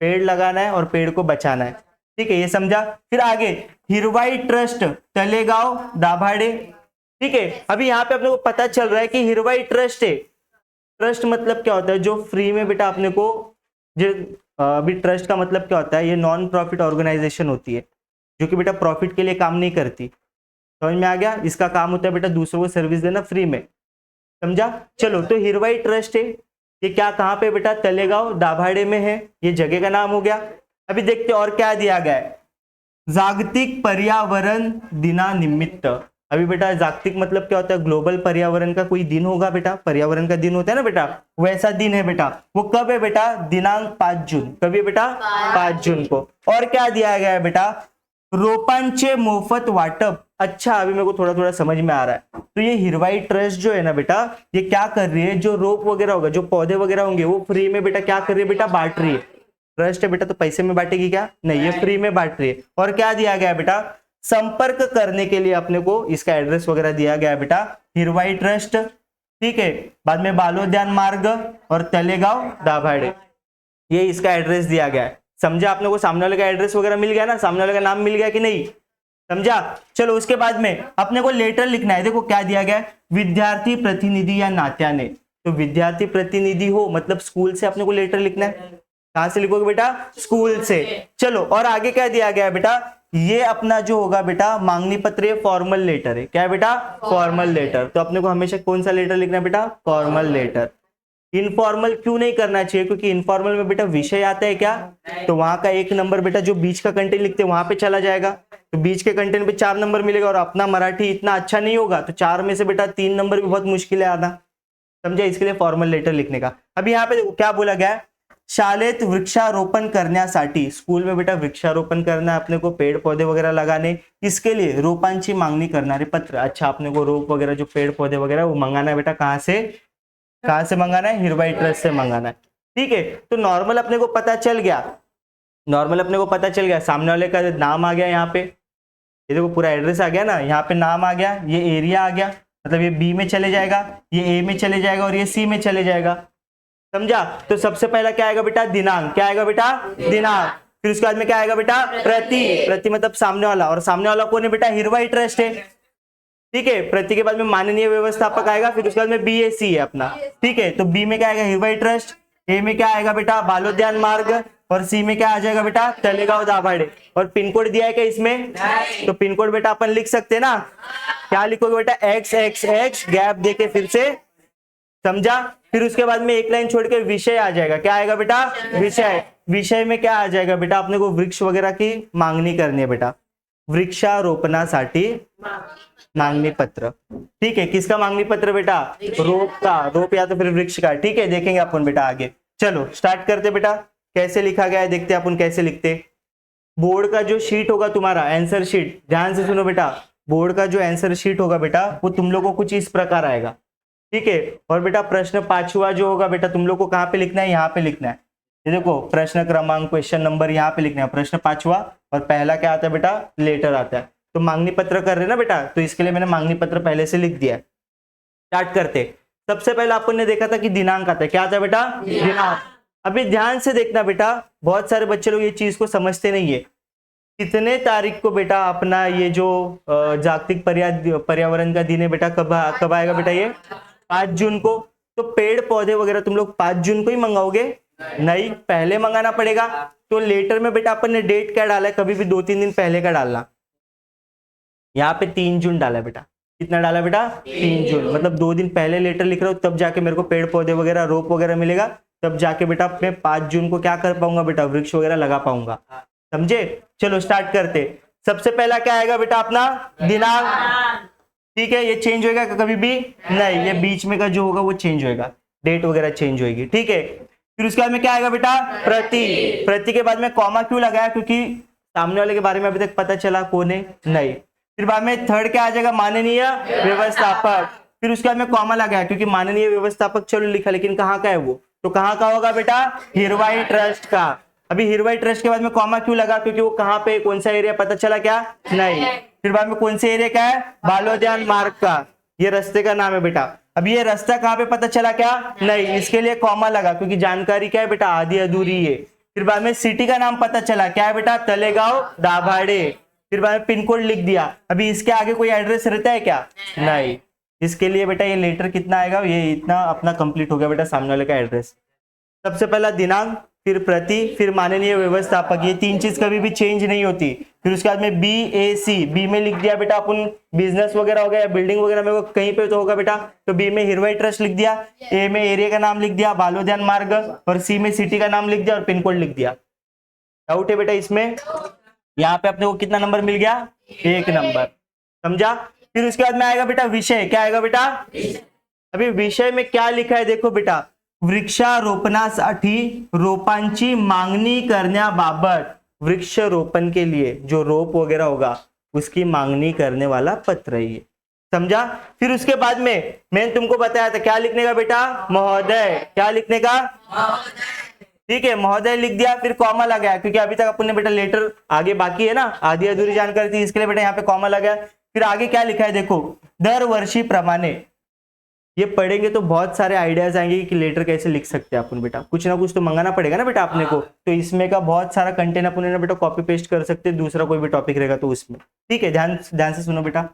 A: पेड़ लगाना है और पेड़ को बचाना है। ठीक है, ये समझा? फिर आगे हिरवाई ट्रस्ट तलेगांव दाभाडे। ठीक है, अभी यहाँ पे अपने को पता चल रहा है कि हिरवाई ट्रस्ट है। ट्रस्ट मतलब क्या होता है? जो फ्री में बेटा अपने को जो अभी ट्रस्ट का मतलब क्या होता है? ये नॉन प्रॉफिट ऑर्गेनाइजेशन होती है, जो कि बेटा प्रॉफिट के लिए काम नहीं करती। समझ में आ गया? इसका काम होता है बेटा दूसरों को सर्विस देना फ्री में। समझा? चलो, तो हिरवाई ट्रस्ट है, ये क्या कहाँ पे बेटा? तलेगांव दाभाडे में है, ये जगह का नाम हो गया। अभी देखते और क्या दिया गया है। जागतिक पर्यावरण दिना निमित्त। अभी बेटा जागतिक मतलब क्या होता है? ग्लोबल पर्यावरण का कोई दिन होगा बेटा, पर्यावरण का दिन होता है ना बेटा, वैसा दिन है बेटा। वो कब है बेटा? दिनांक 5 जून। कभी बेटा? 5 जून को। और क्या दिया गया है बेटा? रोपांचे मोफत वाटप। अच्छा, अभी मेरे को थोड़ा थोड़ा समझ में आ रहा है। तो ये हिरवाई ट्रस्ट जो है ना बेटा, ये क्या कर रही है? जो रोप वगैरह होगा, जो पौधे वगैरह होंगे, वो फ्री में बेटा क्या कर रही है बेटा? बांट रही है। ट्रस्ट है बेटा, तो पैसे में बांटेगी क्या? नहीं, ये फ्री में बांट रही है। और क्या दिया गया है बेटा? संपर्क करने के लिए अपने को इसका एड्रेस वगैरह दिया गया है बेटा, हिरवाई ट्रस्ट, ठीक है। बाद में बालोद्यान मार्ग और तलेगांव दाभाडे, ये इसका एड्रेस दिया गया है। समझा आपने को, सामने वाले का एड्रेस वगैरह मिल गया ना, सामने वाले का नाम मिल गया कि नहीं, समझा। चलो उसके बाद में अपने को लेटर लिखना है। देखो क्या दिया गया है, विद्यार्थी प्रतिनिधि या नात्याने, तो विद्यार्थी प्रतिनिधि हो मतलब स्कूल से अपने को लेटर लिखना है। कहां से लिखोगे बेटा, स्कूल से। चलो और आगे क्या दिया गया है बेटा, ये अपना जो होगा बेटा मांगनी पत्र, फॉर्मल लेटर है। क्या है बेटा, फॉर्मल लेटर। तो अपने को हमेशा कौन सा लेटर लिखना है बेटा, फॉर्मल लेटर। इनफॉर्मल क्यों नहीं करना चाहिए, क्योंकि इनफॉर्मल में बेटा विषय आता है क्या, तो वहां का 1 नंबर बेटा जो बीच का कंटेंट लिखते हैं वहां पे चला जाएगा, तो बीच के कंटेंट पे 4 नंबर मिलेगा। और अपना मराठी इतना अच्छा नहीं होगा तो 4 में से बेटा 3 नंबर भी बहुत मुश्किल है आना, समझा। इसके लिए फॉर्मल लेटर लिखने का। अभी यहाँ पे क्या बोला गया है, शाळेत वृक्षारोपण करण्यासाठी, स्कूल में बेटा वृक्षारोपण करना है अपने को, पेड़ पौधे वगैरह लगाने, इसके लिए रोपांची मांगणी करणारे पत्र। अच्छा, अपने को रोप वगैरह जो पेड़ पौधे वगैरह वो मंगाना है बेटा, कहाँ से मंगाना है, हिरवाई ट्रस्ट से मंगाना है, ठीक है। तो नॉर्मल अपने को पता चल गया, सामने वाले का नाम आ गया, यहाँ पे ये देखो पूरा एड्रेस आ गया ना, यहाँ पे नाम आ गया, ये एरिया आ गया, मतलब ये बी में चले जाएगा, ये ए में चले जाएगा और ये सी में चले जाएगा, समझा। तो सबसे पहला क्या आएगा बेटा, दिनांक। क्या आएगा बेटा, दिनांक। फिर उसके बाद में क्या आएगा बेटा, प्रति मतलब सामने वाला, और सामने वाला कौन है बेटा, हिरवाई ट्रस्ट है, ठीक है। प्रति के बाद में माननीय व्यवस्थापक आएगा, फिर उसके बाद में BAC है अपना, ठीक है। तो बी में क्या आएगा, हिरवाई ट्रस्ट, ए में क्या आएगा बेटा, बालोद्यान मार्ग, और सी में क्या आ जाएगा बेटा, तलेगांव दाभाडे। और पिन कोड दिया है क्या इसमें, तो पिन कोड बेटा अपन लिख सकते हैं ना, क्या लिखोगे बेटा, XXX गैप देके फिर से, समझा। फिर उसके बाद में एक लाइन छोड़ के विषय आ जाएगा। क्या आएगा बेटा, विषय में क्या आ जाएगा बेटा, अपने को वृक्ष वगैरह की मांगनी करनी है बेटा, वृक्षारोपणासाठी मांगनी पत्र, ठीक है। किसका मांगनी पत्र बेटा, रोप का, रोप या तो फिर वृक्ष का, ठीक है। देखेंगे अपन बेटा आगे। चलो स्टार्ट करते बेटा, कैसे लिखा गया है देखते हैं अपन कैसे लिखते। बोर्ड का जो शीट होगा तुम्हारा, आंसर शीट, ध्यान से सुनो बेटा, बोर्ड का जो आंसर शीट होगा बेटा वो तुम लोग को कुछ इस प्रकार आएगा, ठीक है। और बेटा प्रश्न 5वां जो होगा बेटा तुम लोग को कहाँ पे लिखना है, यहाँ पे लिखना है। ये देखो प्रश्न क्रमांक, क्वेश्चन नंबर यहाँ पे लिखना है, प्रश्न 5वां, और पहला क्या आता है बेटा, लेटर आता है। तो मांगनी पत्र कर रहे हैं ना बेटा, तो इसके लिए मैंने मांगनी पत्र पहले से लिख दिया है। स्टार्ट करते। सबसे पहले अपन ने देखा था कि दिनांक आता है। क्या आता है बेटा, दिनांक। अभी ध्यान से देखना बेटा, बहुत सारे बच्चे लोग ये चीज को समझते नहीं है। कितने तारीख को बेटा अपना ये जो जागतिक पर्यावरण का दिन है बेटा, कब आएगा बेटा, ये 5 जून को। तो पेड़ पौधे वगैरह तुम लोग 5 जून को ही मंगाओगे, नहीं, पहले मंगाना पड़ेगा। तो लेटर में बेटा अपन ने डेट क्या डाला है, कभी भी 2-3 दिन पहले का डालना। यहाँ पे 3 जून डाला बेटा, कितना डाला बेटा, 3 जून, मतलब 2 दिन पहले लेटर लिख रहा हूँ, तब जाके मेरे को पेड़ पौधे वगैरह रोप वगैरह मिलेगा, तब जाके बेटा मैं 5 जून को क्या कर पाऊंगा बेटा, वृक्ष वगैरह लगा पाऊंगा, समझे। चलो स्टार्ट करते। सबसे पहला क्या आएगा बेटा, अपना दिनांक, ठीक है। ये चेंज होएगा कभी भी नहीं, ये बीच में का जो होगा वो चेंज होएगा, डेट वगैरह चेंज होगी, ठीक है। फिर उसके बाद में क्या आएगा बेटा, प्रति के बाद में कॉमा क्यों लगाया, क्योंकि सामने वाले के बारे में अभी तक पता चला कौन है, नहीं। फिर बाद में थर्ड क्या आ जाएगा, माननीय व्यवस्थापक। फिर उसके बाद में कॉमा लगाया क्योंकि माननीय व्यवस्थापक चलो लिखा, लेकिन कहाँ का है वो, तो कहाँ का होगा बेटा, हिरवाई ट्रस्ट का। अभी हिरवाई ट्रस्ट के बाद में कॉमा क्यों लगा, क्योंकि वो कहाँ पे, कौन सा एरिया पता चला क्या, नहीं। फिर बाद में कौन से एरिया का है, बालोद्यान मार्ग का, ये रास्ते का नाम है बेटा। अब ये रास्ता कहाँ पे पता चला क्या, नहीं, इसके लिए कॉमा लगा क्योंकि जानकारी क्या है बेटा, आधी अधूरी है। फिर बाद में सिटी का नाम पता चला, क्या है बेटा, तलेगांव दाभाडे। फिर बाद में पिन कोड लिख दिया। अभी इसके आगे कोई एड्रेस रहता है क्या, नहीं। इसके लिए बेटा ये लेटर कितना आएगा, ये इतना अपना कंप्लीट हो गया बेटा, सामने वाले का एड्रेस। सबसे पहला दिनांक, फिर प्रति, फिर माननीय व्यवस्थापक, ये 3 चीज कभी भी चेंज नहीं होती। फिर उसके बाद में BAC, बी में लिख दिया बेटा अपन बिजनेस वगैरह हो गया, बिल्डिंग वगैरह में वो कहीं पे तो होगा बेटा, तो बी में हिरवाई ट्रस्ट लिख दिया, ए में एरिया का नाम लिख दिया बालोद्यान मार्ग, और सी में सिटी का नाम लिख दिया और पिन कोड लिख दिया। डाउट है बेटा इसमें, यहाँ पे अपने को कितना नंबर मिल गया, 1 नंबर, समझा। फिर उसके बाद में आएगा बेटा विषय, क्या आएगा बेटा, अभी विषय में क्या लिखा है देखो बेटा, वृक्षारोपणासाठी रोपांची मागणी करण्याबाबत, वृक्ष रोपण के लिए जो रोप वगैरह होगा उसकी मांगनी करने वाला पत्र है ये, समझा। फिर उसके बाद में मैंने तुमको बताया था क्या लिखने का बेटा, महोदय। क्या लिखने का, ठीक है, महोदय लिख दिया, फिर कॉमा लगाया, क्योंकि अभी तक अपन ने बेटा लेटर आगे बाकी है ना, आधी अधूरी जानकारी थी, इसके लिए बेटा यहाँ पे कॉमा लगाया। फिर आगे क्या लिखा है देखो, दर वर्षी प्रमाणे। ये पढ़ेंगे तो बहुत सारे आइडियाज आएंगे कि लेटर कैसे लिख सकते हैं अपन बेटा, कुछ ना कुछ तो मंगाना पड़ेगा ना बेटा अपने को, तो इसमें का बहुत सारा कंटेंट अपन ने बेटा कॉपी पेस्ट कर सकते हैं, दूसरा कोई भी टॉपिक रहेगा तो उसमें। ठीक है, ध्यान से सुनो बेटा।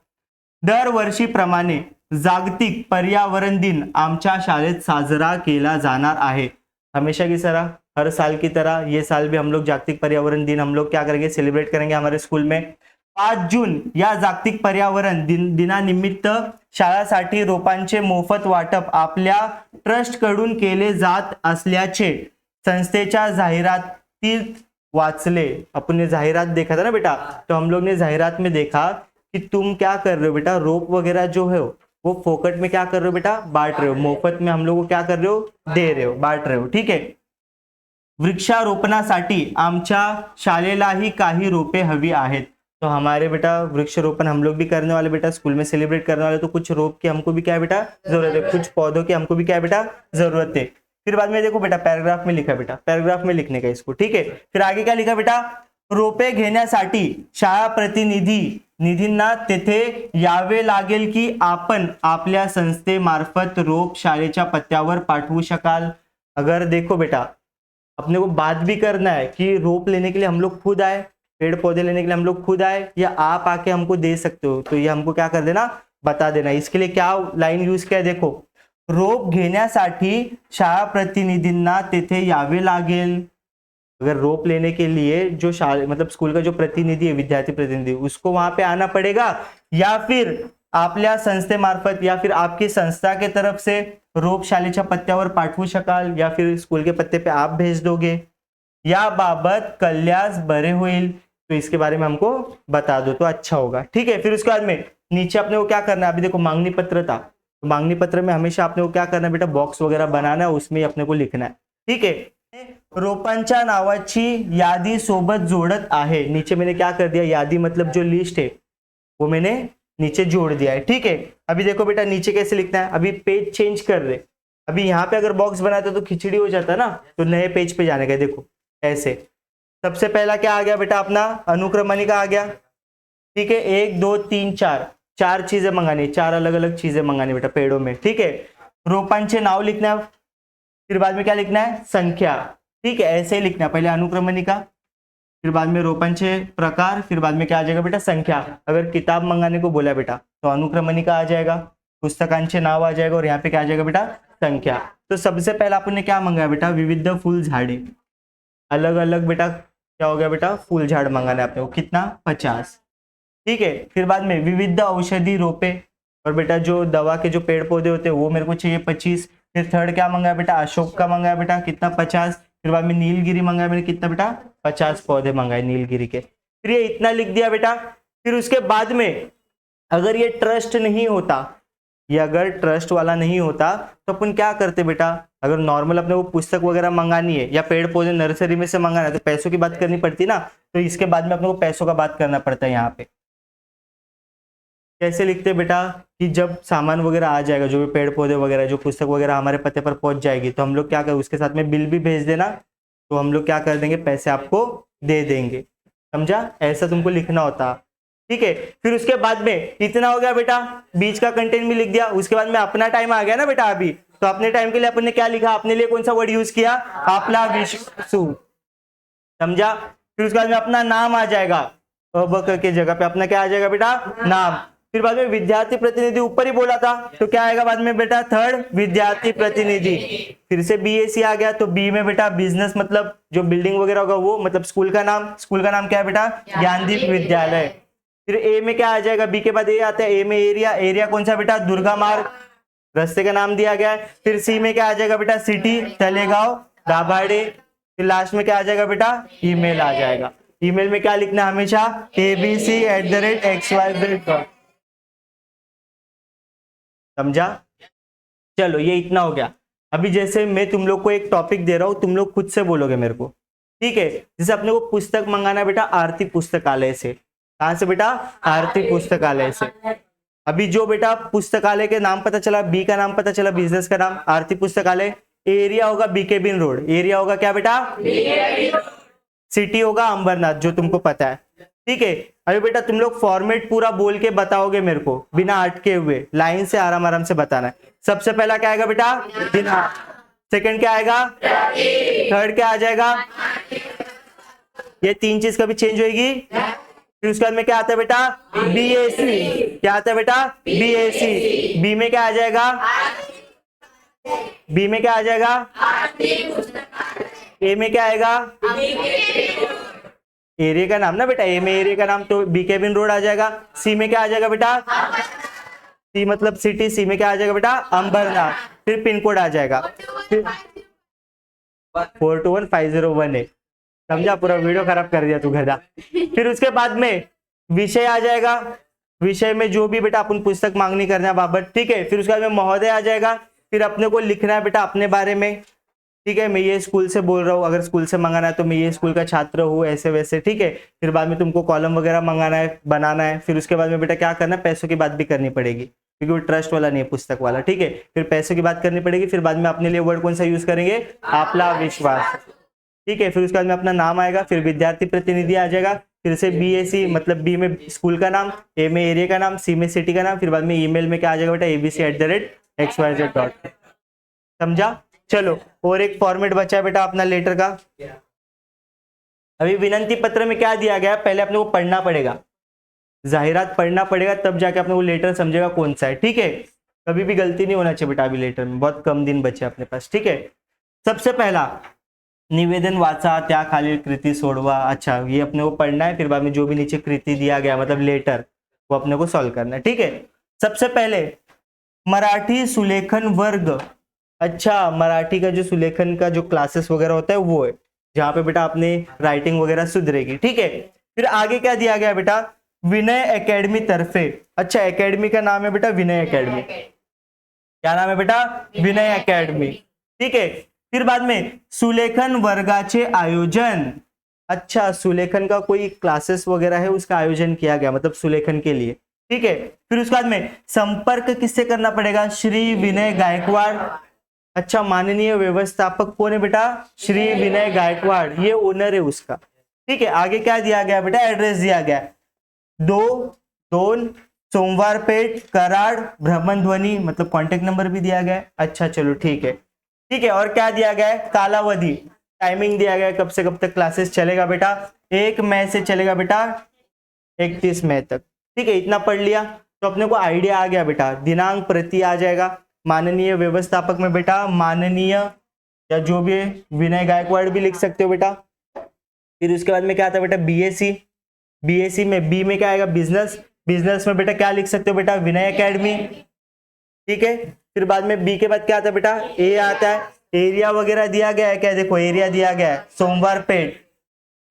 A: दरवर्षी प्रमाणे जागतिक पर्यावरण दिन आमच्या शाळेत साजरा केला जाणार आहे। हमेशा की तरह, हर साल की तरह ये साल भी हम लोग जागतिक पर्यावरण दिन हम लोग क्या करेंगे, सेलिब्रेट करेंगे हमारे स्कूल में। 5 जून या जागतिक पर्यावरण दिनानिमित्त शाळांसाठी रोपांचे मोफत वाटप आपल्या ट्रस्ट कडून केले जात असल्याचे संस्थेच्या जाहिरातीत वाचले। अपन ने जाहिरात देखा था ना बेटा, तो हम लोग ने जाहिरात में देखा कि तुम क्या कर रहे हो बेटा, रोप वगैरह जो है वो फोकट में क्या कर रहे हो बेटा, बांट रहे हो, मुफ्त में हम लोग को क्या कर रहे हो, दे रहे हो, बांट रहे हो। ठीक है, वृक्षारोपणासाठी आमच्या शाळेलाही काही रोपे हवी आहेत। तो हमारे बेटा वृक्षारोपण हम लोग भी करने वाले बेटा, स्कूल में सेलिब्रेट करने वाले, तो कुछ रोप की हमको भी क्या है बेटा जरूरत है, कुछ पौधों की हमको भी क्या है बेटा जरूरत है। फिर बाद में देखो बेटा पैराग्राफ में लिखा बेटा, पैराग्राफ में लिखने का इसको। ठीक है, फिर आगे क्या लिखा बेटा, रोपे घेण्यासाठी शाळा प्रतिनिधींना तेथे यावे लागेल की आपण आपल्या संस्थेमार्फत रोप शाळेच्या पत्त्यावर पाठवू शकाल। अगर देखो बेटा अपने को बात भी करना है कि रोप लेने के लिए हम लोग खुद आए, पेड़ पौधे लेने के लिए हम लोग खुद आए, या आप आके हमको दे सकते हो, तो ये हमको क्या कर देना, बता देना। इसके लिए क्या लाइन यूज किया है देखो, रोप घेण्यासाठी शाळा प्रतिनिधींना तेथे यावे लागेल। अगर रोप लेने के लिए जो शाला मतलब स्कूल का जो प्रतिनिधि है, विद्यार्थी प्रतिनिधि, उसको वहां पे आना पड़ेगा, या फिर आपल्या संस्थेमार्फत या फिर आपकी संस्था के तरफ से रोप शालेच्या पत्त्यावर पाठवू शकाल, या फिर स्कूल के पत्ते पे आप भेज दोगे, या बाबत कल्यास बरे होईल, तो इसके बारे में हमको बता दो तो अच्छा होगा। ठीक है, फिर उसके बाद में नीचे अपने को क्या करना है, अभी देखो मांगनी पत्र था, तो मांगनी पत्र में हमेशा अपने को क्या करना है बेटा, बॉक्स वगैरह बनाना है, उसमें अपने को लिखना है। ठीक है, रोपांच्या नावाची यादी सोबत जोड़त आहे। नीचे मैंने क्या कर दिया, यादी मतलब जो लिस्ट है वो मैंने नीचे जोड़ दिया है। ठीक है, अभी देखो बेटा नीचे कैसे लिखना है, अभी पेज चेंज कर रहे, अभी यहाँ पे अगर बॉक्स बनाते तो खिचड़ी हो जाता ना, तो नए पेज पे जाने का। देखो ऐसे, सबसे पहला क्या आ गया बेटा अपना, अनुक्रमणिका आ गया। ठीक है, 1 2 3 4 4 चीजें मंगानी, 4 अलग अलग चीजें मंगानी बेटा पेड़ों में। ठीक है, रोपांचे नाव लिखना है, फिर बाद में क्या लिखना है, संख्या। ठीक है, ऐसे ही लिखना, पहले अनुक्रमणिका, फिर बाद में रोपांचे प्रकार, फिर बाद में क्या आ जाएगा बेटा, संख्या। अगर किताब मंगाने को बोला बेटा तो अनुक्रमणिका आ जाएगा, पुस्तकांचे नाव आ जाएगा, और यहाँ पे क्या आ जाएगा बेटा, संख्या। तो सबसे पहला अपन ने क्या मंगाया बेटा, विविध फूल झाड़े, अलग अलग बेटा क्या हो गया बेटा, फूल झाड़ मंगाना है अपने को, कितना, 50। ठीक है, फिर बाद में विविध औषधि रोपे, और बेटा जो दवा के जो पेड़ पौधे होते हैं वो मेरे को चाहिए 25। फिर थर्ड क्या मंगाया बेटा, अशोक का मंगाया बेटा, कितना, 50। फिर बाद में नीलगिरी मंगाया मैंने, कितना बेटा, 50 पौधे मंगाए नीलगिरी के। फिर ये इतना लिख दिया बेटा। फिर उसके बाद में अगर ये ट्रस्ट नहीं होता, ये अगर ट्रस्ट वाला नहीं होता तो अपन क्या करते बेटा, अगर नॉर्मल अपने को पुस्तक वगैरह मंगानी है या पेड़ पौधे नर्सरी में से मंगाना है तो पैसों की बात करनी पड़ती ना, तो इसके बाद में अपने को पैसों का बात करना पड़ता है। यहाँ पे कैसे लिखते बेटा कि जब सामान वगैरह आ जाएगा, जो भी पेड़ पौधे वगैरह जो पुस्तक वगैरह हमारे पते पर पहुंच जाएगी, तो हम लोग क्या करें, उसके साथ में बिल भी भेज देना, तो हम लोग क्या कर देंगे, पैसे आपको दे देंगे। समझा, ऐसा तुमको लिखना होता। ठीक है, फिर उसके बाद में इतना हो गया बेटा, बीच का कंटेंट भी लिख दिया। उसके बाद में अपना टाइम आ गया ना बेटा अभी, तो अपने टाइम के लिए अपन ने क्या लिखा, अपने लिए कौन सा वर्ड यूज किया, आपला विश्वसु। समझा, फिर उसके बाद में अपना नाम आ जाएगा, अब के जगह पे अपना क्या आ जाएगा बेटा, नाम। फिर बाद में विद्यार्थी प्रतिनिधि ऊपर ही बोला था, तो क्या आएगा बाद में बेटा, थर्ड विद्यार्थी प्रतिनिधि। फिर से बीएससी आ गया, तो बी में बेटा बिजनेस मतलब जो बिल्डिंग वगैरह होगा वो, मतलब स्कूल का नाम क्या है बेटा, ज्ञानदीप विद्यालय। फिर ए में क्या आ जाएगा, बी के बाद ए आता है, ए में एरिया कौन सा बेटा, दुर्गा मार्ग, रास्ते का नाम दिया गया है। फिर सी में क्या आ जाएगा बेटा, सिटी, तलेगांव, दाभाडे। फिर लास्ट में क्या आ जाएगा बेटा, ईमेल आ जाएगा। ईमेल में क्या लिखना हमेशा, abc@xyz. समझा, चलो ये इतना हो गया। अभी जैसे मैं तुम लोग को एक टॉपिक दे रहा हूं, तुम लोग खुद से बोलोगे मेरे को। ठीक है, जैसे अपने को पुस्तक मंगाना बेटा आरती पुस्तकालय से। कहां से बेटा, आरती पुस्तकालय से। अभी जो बेटा पुस्तकालय के नाम पता चला, बी का नाम पता चला, बिजनेस का नाम आरती पुस्तकालय, एरिया होगा बीके बिन रोड, एरिया होगा क्या बेटा, सिटी होगा अंबरनाथ, जो तुमको पता है। ठीक है, अभी बेटा तुम लोग फॉर्मेट पूरा बोल के बताओगे मेरे को, बिना अटके हुए, लाइन से आराम आराम से बताना है। सबसे पहला क्या आएगा बेटा, दिनांक। सेकंड क्या आएगा, थर्ड क्या आ जाएगा, ये तीन चीज कभी चेंज होगी। फिर उसके बाद में क्या आता है बेटा, बीएसी। क्या आता है बेटा, बीएसी। बी में क्या आ जाएगा, बी में क्या आ जाएगा, ए में क्या आएगा, एरिया का नाम ना बेटा, ए में एरिया का नाम, तो बी केबिन रोड आ जाएगा। सी में क्या आ जाएगा बेटा, सी मतलब सिटी, सी में क्या आ जाएगा बेटा, अंबरनाथ। फिर पिन कोड आ जाएगा, 421501 है। समझा, पूरा वीडियो खराब कर दिया तू गधा। फिर उसके बाद में विषय आ जाएगा, विषय में जो भी बेटा अपन पुस्तक मांगनी करना है बाबत। ठीक है, फिर उसके बाद में महोदय आ जाएगा। फिर अपने को लिखना है बेटा अपने बारे में। ठीक है, मैं ये स्कूल से बोल रहा हूँ, अगर स्कूल से मंगाना है तो मैं ये स्कूल का छात्र हूँ, ऐसे वैसे। ठीक है, फिर बाद में तुमको कॉलम वगैरह मंगाना है, बनाना है। फिर उसके बाद में बेटा क्या करना है, पैसों की बात भी करनी पड़ेगी, क्योंकि वो ट्रस्ट वाला नहीं है, पुस्तक वाला। ठीक है, फिर पैसों की बात करनी पड़ेगी। फिर बाद में अपने लिए वर्ड कौन सा यूज करेंगे, आपला विश्वास। ठीक है, फिर उसके बाद में अपना नाम आएगा, फिर विद्यार्थी प्रतिनिधि आ जाएगा, फिर से बीएसी मतलब बी में स्कूल का नाम, ए में एरिया का नाम, सी में सिटी का नाम, फिर बाद में ईमेल में क्या आ जाएगा बेटा, abc@xyz. समझा। चलो, और एक फॉर्मेट बचा है बेटा अपना लेटर का। अभी विनंती पत्र में क्या दिया गया है, पहले अपने को पढ़ना पड़ेगा, जाहिरात पढ़ना पड़ेगा, तब जाके अपने को लेटर समझेगा कौन सा है। ठीक है, कभी भी गलती नहीं होना चाहिए बेटा अभी लेटर में, बहुत कम दिन बचे अपने पास। ठीक है, सबसे पहला निवेदन वाचा, त्या खालील कृती सोडवा। अच्छा, ये अपने को पढ़ना है, फिर बाद में जो भी नीचे कृति दिया गया मतलब लेटर, वो अपने को सॉल्व करना है। ठीक है, सबसे पहले मराठी सुलेखन वर्ग। अच्छा, मराठी का जो सुलेखन का जो क्लासेस वगैरह होता है वो है, जहाँ पे बेटा अपने राइटिंग वगैरह सुधरेगी। ठीक है, फिर आगे क्या दिया गया बेटा, विनय एकेडमी तरफे। अच्छा, एकेडमी का नाम है बेटा विनय एकेडमी। क्या नाम है बेटा, विनय एकेडमी। ठीक है, फिर बाद में सुलेखन वर्गाचे आयोजन। अच्छा, सुलेखन का कोई क्लासेस वगैरह है, उसका आयोजन किया गया, मतलब सुलेखन के लिए। ठीक है, फिर उसके बाद में संपर्क किससे करना पड़ेगा, श्री विनय गायकवाड़। अच्छा, माननीय व्यवस्थापक कौन है बेटा, श्री विनय गायकवाड़, ये ओनर है उसका। ठीक है, आगे क्या दिया गया बेटा, एड्रेस दिया गया 2 सोमवारपेट कराड़, भ्रमण ध्वनि मतलब कॉन्टेक्ट नंबर भी दिया गया है। अच्छा चलो ठीक है। ठीक है, और क्या दिया गया है, कालावधि, टाइमिंग दिया गया है, कब से कब तक क्लासेस चलेगा बेटा, 1 मई से चलेगा बेटा 31 मई तक। ठीक है, इतना पढ़ लिया तो अपने को आइडिया आ गया बेटा। दिनांक प्रति आ जाएगा, माननीय व्यवस्थापक में बेटा माननीय या जो भी है विनय गायकवाड़ भी लिख सकते हो बेटा। फिर उसके बाद में क्या आता है बेटा, बीएससी, बीएससी में बी में क्या आएगा, बिजनेस, बिजनेस में बेटा क्या लिख सकते हो बेटा, विनय एकेडमी। ठीक है, फिर बाद में बी के बाद क्या आता है बेटा, ए आता है, एरिया वगैरह दिया गया है क्या, देखो एरिया दिया गया है सोमवारपेट।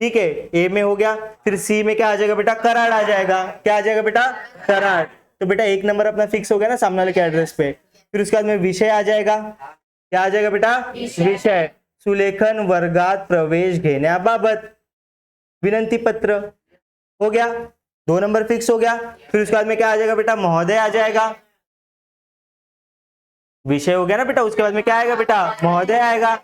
A: ठीक है, ए में हो गया। फिर सी में क्या आ जाएगा बेटा, कराड़ आ जाएगा। क्या आ जाएगा बेटा, कराड़। तो बेटा 1 नंबर अपना फिक्स हो गया ना सामने वाले के एड्रेस पे। फिर उसके बाद में विषय आ जाएगा, क्या आ जाएगा बेटा, विषय सुलेखन वर्गात प्रवेश घेण्याबाबत विनंती पत्र हो गया, 2 नंबर फिक्स हो गया। फिर उसके बाद में क्या आ जाएगा बेटा, महोदय आ जाएगा, विषय हो गया ना बेटा। उसके बाद में क्या आएगा बेटा, महोदय आएगा।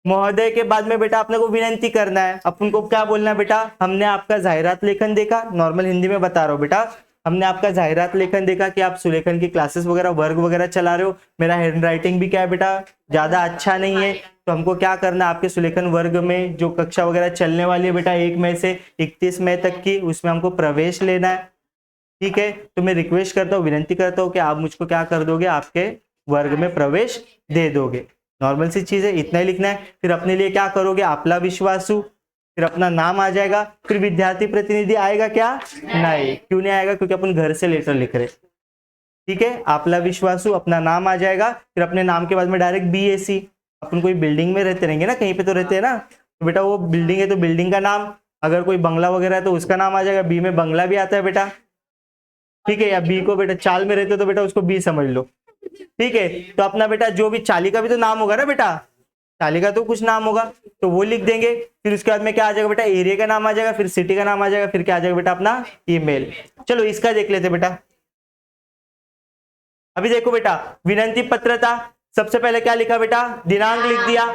A: महोदय के बाद में बेटा अपने को विनंती करना है, अपन को क्या बोलना है बेटा, हमने आपका जाहिरात लेखन देखा, नॉर्मल हिंदी में बता रहा हूँ बेटा, हमने आपका जाहिरात लेखन देखा कि आप सुलेखन की क्लासेस वगैरह वर्ग वगैरह चला रहे हो, मेरा हैंड राइटिंग भी क्या है बेटा ज्यादा अच्छा नहीं है, तो हमको क्या करना है, आपके सुलेखन वर्ग में जो कक्षा वगैरह चलने वाली है बेटा 1 मई से 31 मई तक की, उसमें हमको प्रवेश लेना है। ठीक है, तो मैं रिक्वेस्ट करता हूँ, विनंती करता हूँ कि आप मुझको क्या कर दोगे, आपके वर्ग में प्रवेश दे दोगे। नॉर्मल सी चीज है, इतना ही लिखना है। फिर अपने लिए क्या करोगे, आपला विश्वासु, फिर अपना नाम आ जाएगा। फिर विद्यार्थी प्रतिनिधि आएगा क्या, नहीं, क्यों नहीं आएगा, क्योंकि अपन घर से लेटर लिख रहे। ठीक है, आपला विश्वासु, अपना नाम आ जाएगा। फिर अपने नाम के बाद में डायरेक्ट बीएसी, अपन कोई बिल्डिंग में रहते रहेंगे ना, कहीं पे तो रहते हैं ना, तो बेटा वो बिल्डिंग है तो बिल्डिंग का नाम, अगर कोई बंगला वगैरह है तो उसका नाम आ जाएगा। बी में बंगला भी आता है बेटा। ठीक है, या बी को बेटा चाल में रहते हो तो बेटा उसको बी समझ लो। ठीक है, तो अपना बेटा जो भी चाली का भी तो नाम होगा ना बेटा, चाली का तो कुछ नाम होगा तो वो लिख देंगे। फिर उसके बाद में क्या आ जाएगा बेटा, एरिया का नाम आ जाएगा, फिर सिटी का नाम आ जाएगा, फिर क्या आ जाएगा बेटा अपना ईमेल। चलो इसका देख लेते बेटा। अभी देखो बेटा, विनंती पत्र था, सबसे पहले क्या लिखा बेटा, दिनांक लिख दिया।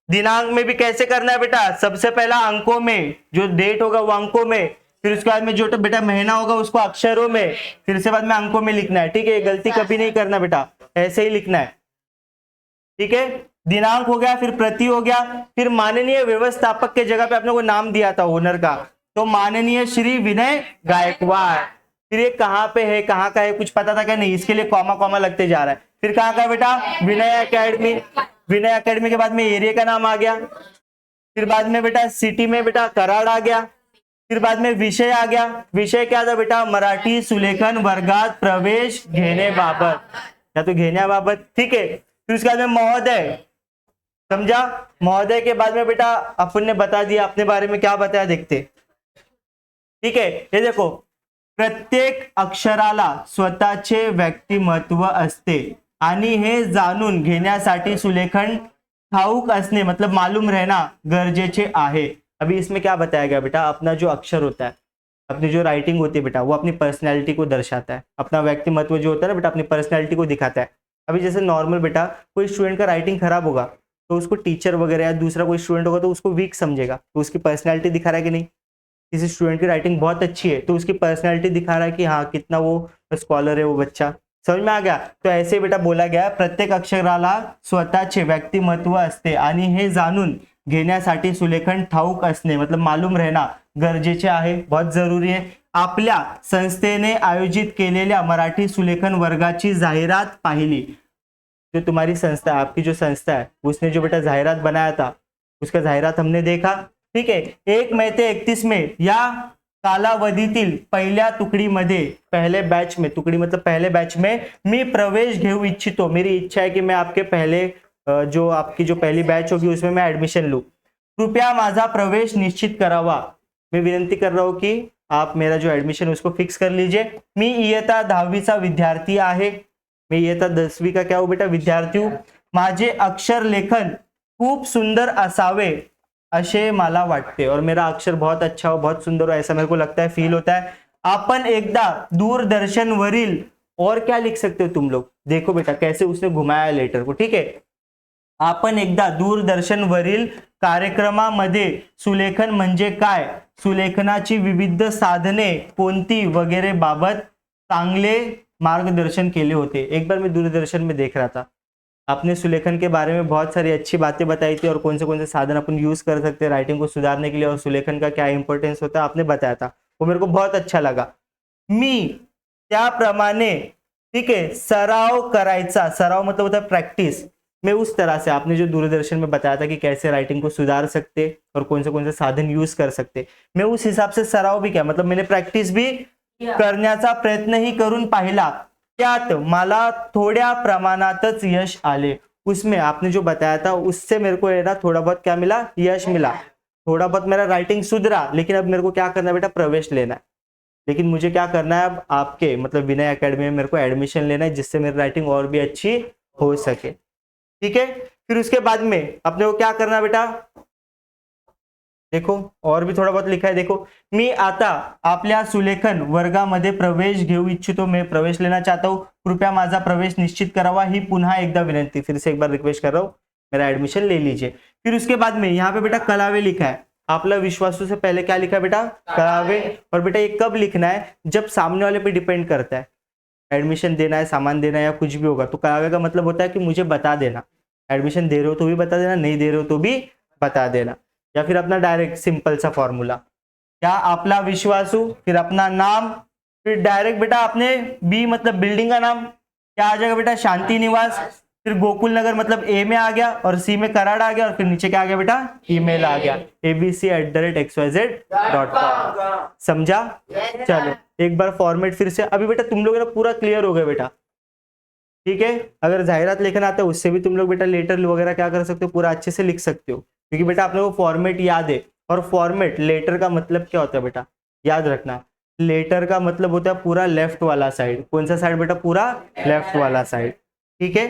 A: दिनांक में भी कैसे करना है बेटा, सबसे पहला अंकों में, जो डेट होगा वो अंकों में, फिर उसके बाद में जो बेटा महीना होगा उसको अक्षरों में, फिर उसके बाद में अंकों में लिखना है। ठीक है, गलती कभी नहीं करना बेटा, ऐसे ही लिखना है। ठीक है, दिनांक हो गया, फिर प्रति हो गया, फिर माननीय व्यवस्थापक के जगह पे आपने को नाम दिया था ओनर का, तो माननीय श्री विनय गायकवाड़। फिर ये कहाँ पे है, कहाँ का है, कुछ पता था क्या, नहीं, इसके लिए कॉमा कॉमा लगते जा रहा है। फिर कहाँ का है बेटा, विनय एकेडमी। विनय एकेडमी के बाद में एरिया का नाम आ गया, फिर बाद में बेटा सिटी में बेटा कराड़ आ गया, फिर बाद में विषय आ गया। विषय क्या था बेटा, मराठी सुलेखन वर्गात प्रवेश घेण्याबाबत, या तो घेण्याबाबत। ठीक है, फिर उसके बाद में महोदय, समझा, महोदय के बाद में बेटा अपन ने बता दिया अपने बारे में, क्या बताया देखते। ठीक है, ये देखो, प्रत्येक अक्षराला स्वतःचे व्यक्तिमत्व असते आणि हे जाणून घेण्यासाठी सुलेखन ठाऊक असणे मतलब मालूम रहना गरजेचे आहे। अभी इसमें क्या बताया गया बेटा, अपना जो अक्षर होता है, अपनी जो राइटिंग होती है बेटा, वो अपनी पर्सनैलिटी को दर्शाता है। अपना व्यक्तिमत्व जो होता है ना बेटा, अपनी पर्सनैलिटी को दिखाता है। अभी जैसे नॉर्मल बेटा कोई स्टूडेंट का राइटिंग खराब होगा तो उसको टीचर वगैरह या दूसरा कोई स्टूडेंट होगा तो उसको वीक समझेगा, तो उसकी पर्सनैलिटी दिखा रहा है कि नहीं। किसी स्टूडेंट की राइटिंग बहुत अच्छी है तो उसकी पर्सनैलिटी दिखा रहा है कि हाँ कितना वो स्कॉलर है वो बच्चा। समझ में आ गया। तो ऐसे बेटा बोला गया, प्रत्येक अक्षराला स्वतःचे व्यक्तिमत्व असते आणि हे जाणून घेण्यासाठी सुलेखन ठाऊक असणे मतलब मालूम रहना गरजेचे आहे, बहुत जरूरी है। आपल्या संस्थेने आयोजित केलेल्या मराठी सुलेखन वर्गाची जाहिरात पाहिली। जो तुम्हारी संस्था है, आपकी जो संस्था है, उसने जो बेटा जाहिरात बनाया था उसका जाहिरात हमने देखा। ठीक है, 1 मई ते 31 में या कालावधीतील पहिल्या तुकडीमध्ये, पहले बैच में, तुकड़ी मतलब पहले बैच में मी प्रवेश घेऊ इच्छितो, मेरी इच्छा है कि मैं आपके पहले जो आपकी जो पहली बैच होगी उसमें मैं एडमिशन लूं, कृपया माझा प्रवेश निश्चित करावा। मैं विनंती कर रहा हूं कि आप मेरा जो एडमिशन उसको फिक्स कर लीजिए। मी इयत्ता 10वीचा विद्यार्थी आहे, मैं इयत्ता 10वी का क्या हूं बेटा, विद्यार्थी हूं। माझे अक्षर लेखन खूप सुंदर असावे असे मला वाटते, और मेरा अक्षर बहुत अच्छा हो, बहुत सुंदर हो, ऐसा मेरे को लगता है, फील होता है। आपण एकदा दूरदर्शन वरील, और क्या लिख सकते हो तुम लोग, देखो बेटा कैसे उसने घुमाया लेटर को। ठीक है, आपण एकदा दूरदर्शन वरील कार्यक्रमामध्ये सुलेखन म्हणजे काय, सुलेखनाची विविध साधने कोणती वगैरे बाबत चांगले मार्गदर्शन केले होते। एक बार मैं दूरदर्शन में देख रहा था, आपने सुलेखन के बारे में बहुत सारी अच्छी बातें बताई थी और कौन से साधन अपन यूज कर सकते हैं राइटिंग को सुधारने के लिए, और सुलेखन का क्या इंपॉर्टेंस होता है आपने बताया था, वो मेरे को बहुत अच्छा लगा। मी त्याप्रमाणे, ठीक है, सराव करायचा, सराव मतलब होता है प्रैक्टिस, मैं उस तरह से आपने जो दूरदर्शन में बताया था कि कैसे राइटिंग को सुधार सकते और कौन से साधन यूज कर सकते, मैं उस हिसाब से सराव भी किया, मतलब मैंने प्रैक्टिस भी करण्याचा प्रयत्नही करून पाहिला, त्यात मला थोड्या प्रमाणातच यश आले। उसमें आपने जो बताया था उससे मेरे को है ना थोड़ा बहुत क्या मिला, यश मिला, थोड़ा बहुत मेरा राइटिंग सुधरा। लेकिन अब मेरे को क्या करना है बेटा, प्रवेश लेना है। लेकिन मुझे क्या करना है, अब आपके मतलब विनय एकेडमी में मेरे को एडमिशन लेना है, जिससे मेरी राइटिंग और भी अच्छी हो सके। ठीक है, फिर उसके बाद में अपने को क्या करना है बेटा, देखो और भी थोड़ा बहुत लिखा है, देखो, मी आता आपल्या सुलेखन वर्गामध्ये प्रवेश घेऊ इच्छितो, मैं प्रवेश लेना चाहता हूँ, कृपया माझा प्रवेश निश्चित करावा, ही पुन्हा एकदा विनंती, फिर से एक बार रिक्वेस्ट कर रहा हूँ, मेरा एडमिशन ले लीजिए। फिर उसके बाद में यहाँ पे बेटा कलावे लिखा है, आपला विश्वासू से पहले क्या लिखा है बेटा, कलावे। और बेटा ये कब लिखना है, जब सामने वाले पे डिपेंड करता है, एडमिशन देना है, सामान देना है या कुछ भी होगा, तो कलावे का मतलब होता है कि मुझे बता देना, एडमिशन दे रहे हो तो भी बता देना, नहीं दे रहे हो तो भी बता देना। या फिर अपना डायरेक्ट सिंपल सा फॉर्मूला, क्या आपला विश्वासू, फिर अपना नाम, फिर डायरेक्ट बेटा अपने बी मतलब बिल्डिंग का नाम क्या आ जाएगा बेटा, शांति निवास, फिर गोकुल नगर मतलब ए में आ गया, और सी में कराड़ आ गया, और फिर नीचे क्या आ गया बेटा, ईमेल आ गया, abc@xyz.com। समझा? चलो एक बार फॉर्मेट फिर से, अभी बेटा तुम लोग ना पूरा क्लियर हो गया बेटा। ठीक है, अगर जाहिरात लेखन आता है उससे भी तुम लोग बेटा लेटर वगैरह क्या कर सकते हो, पूरा अच्छे से लिख सकते हो, क्योंकि बेटा आप लोगों को फॉर्मेट याद है। और फॉर्मेट लेटर का मतलब क्या होता है बेटा, याद रखना, लेटर का मतलब होता है पूरा लेफ्ट वाला साइड। कौन सा साइड बेटा, पूरा लेफ्ट वाला साइड। ठीक है,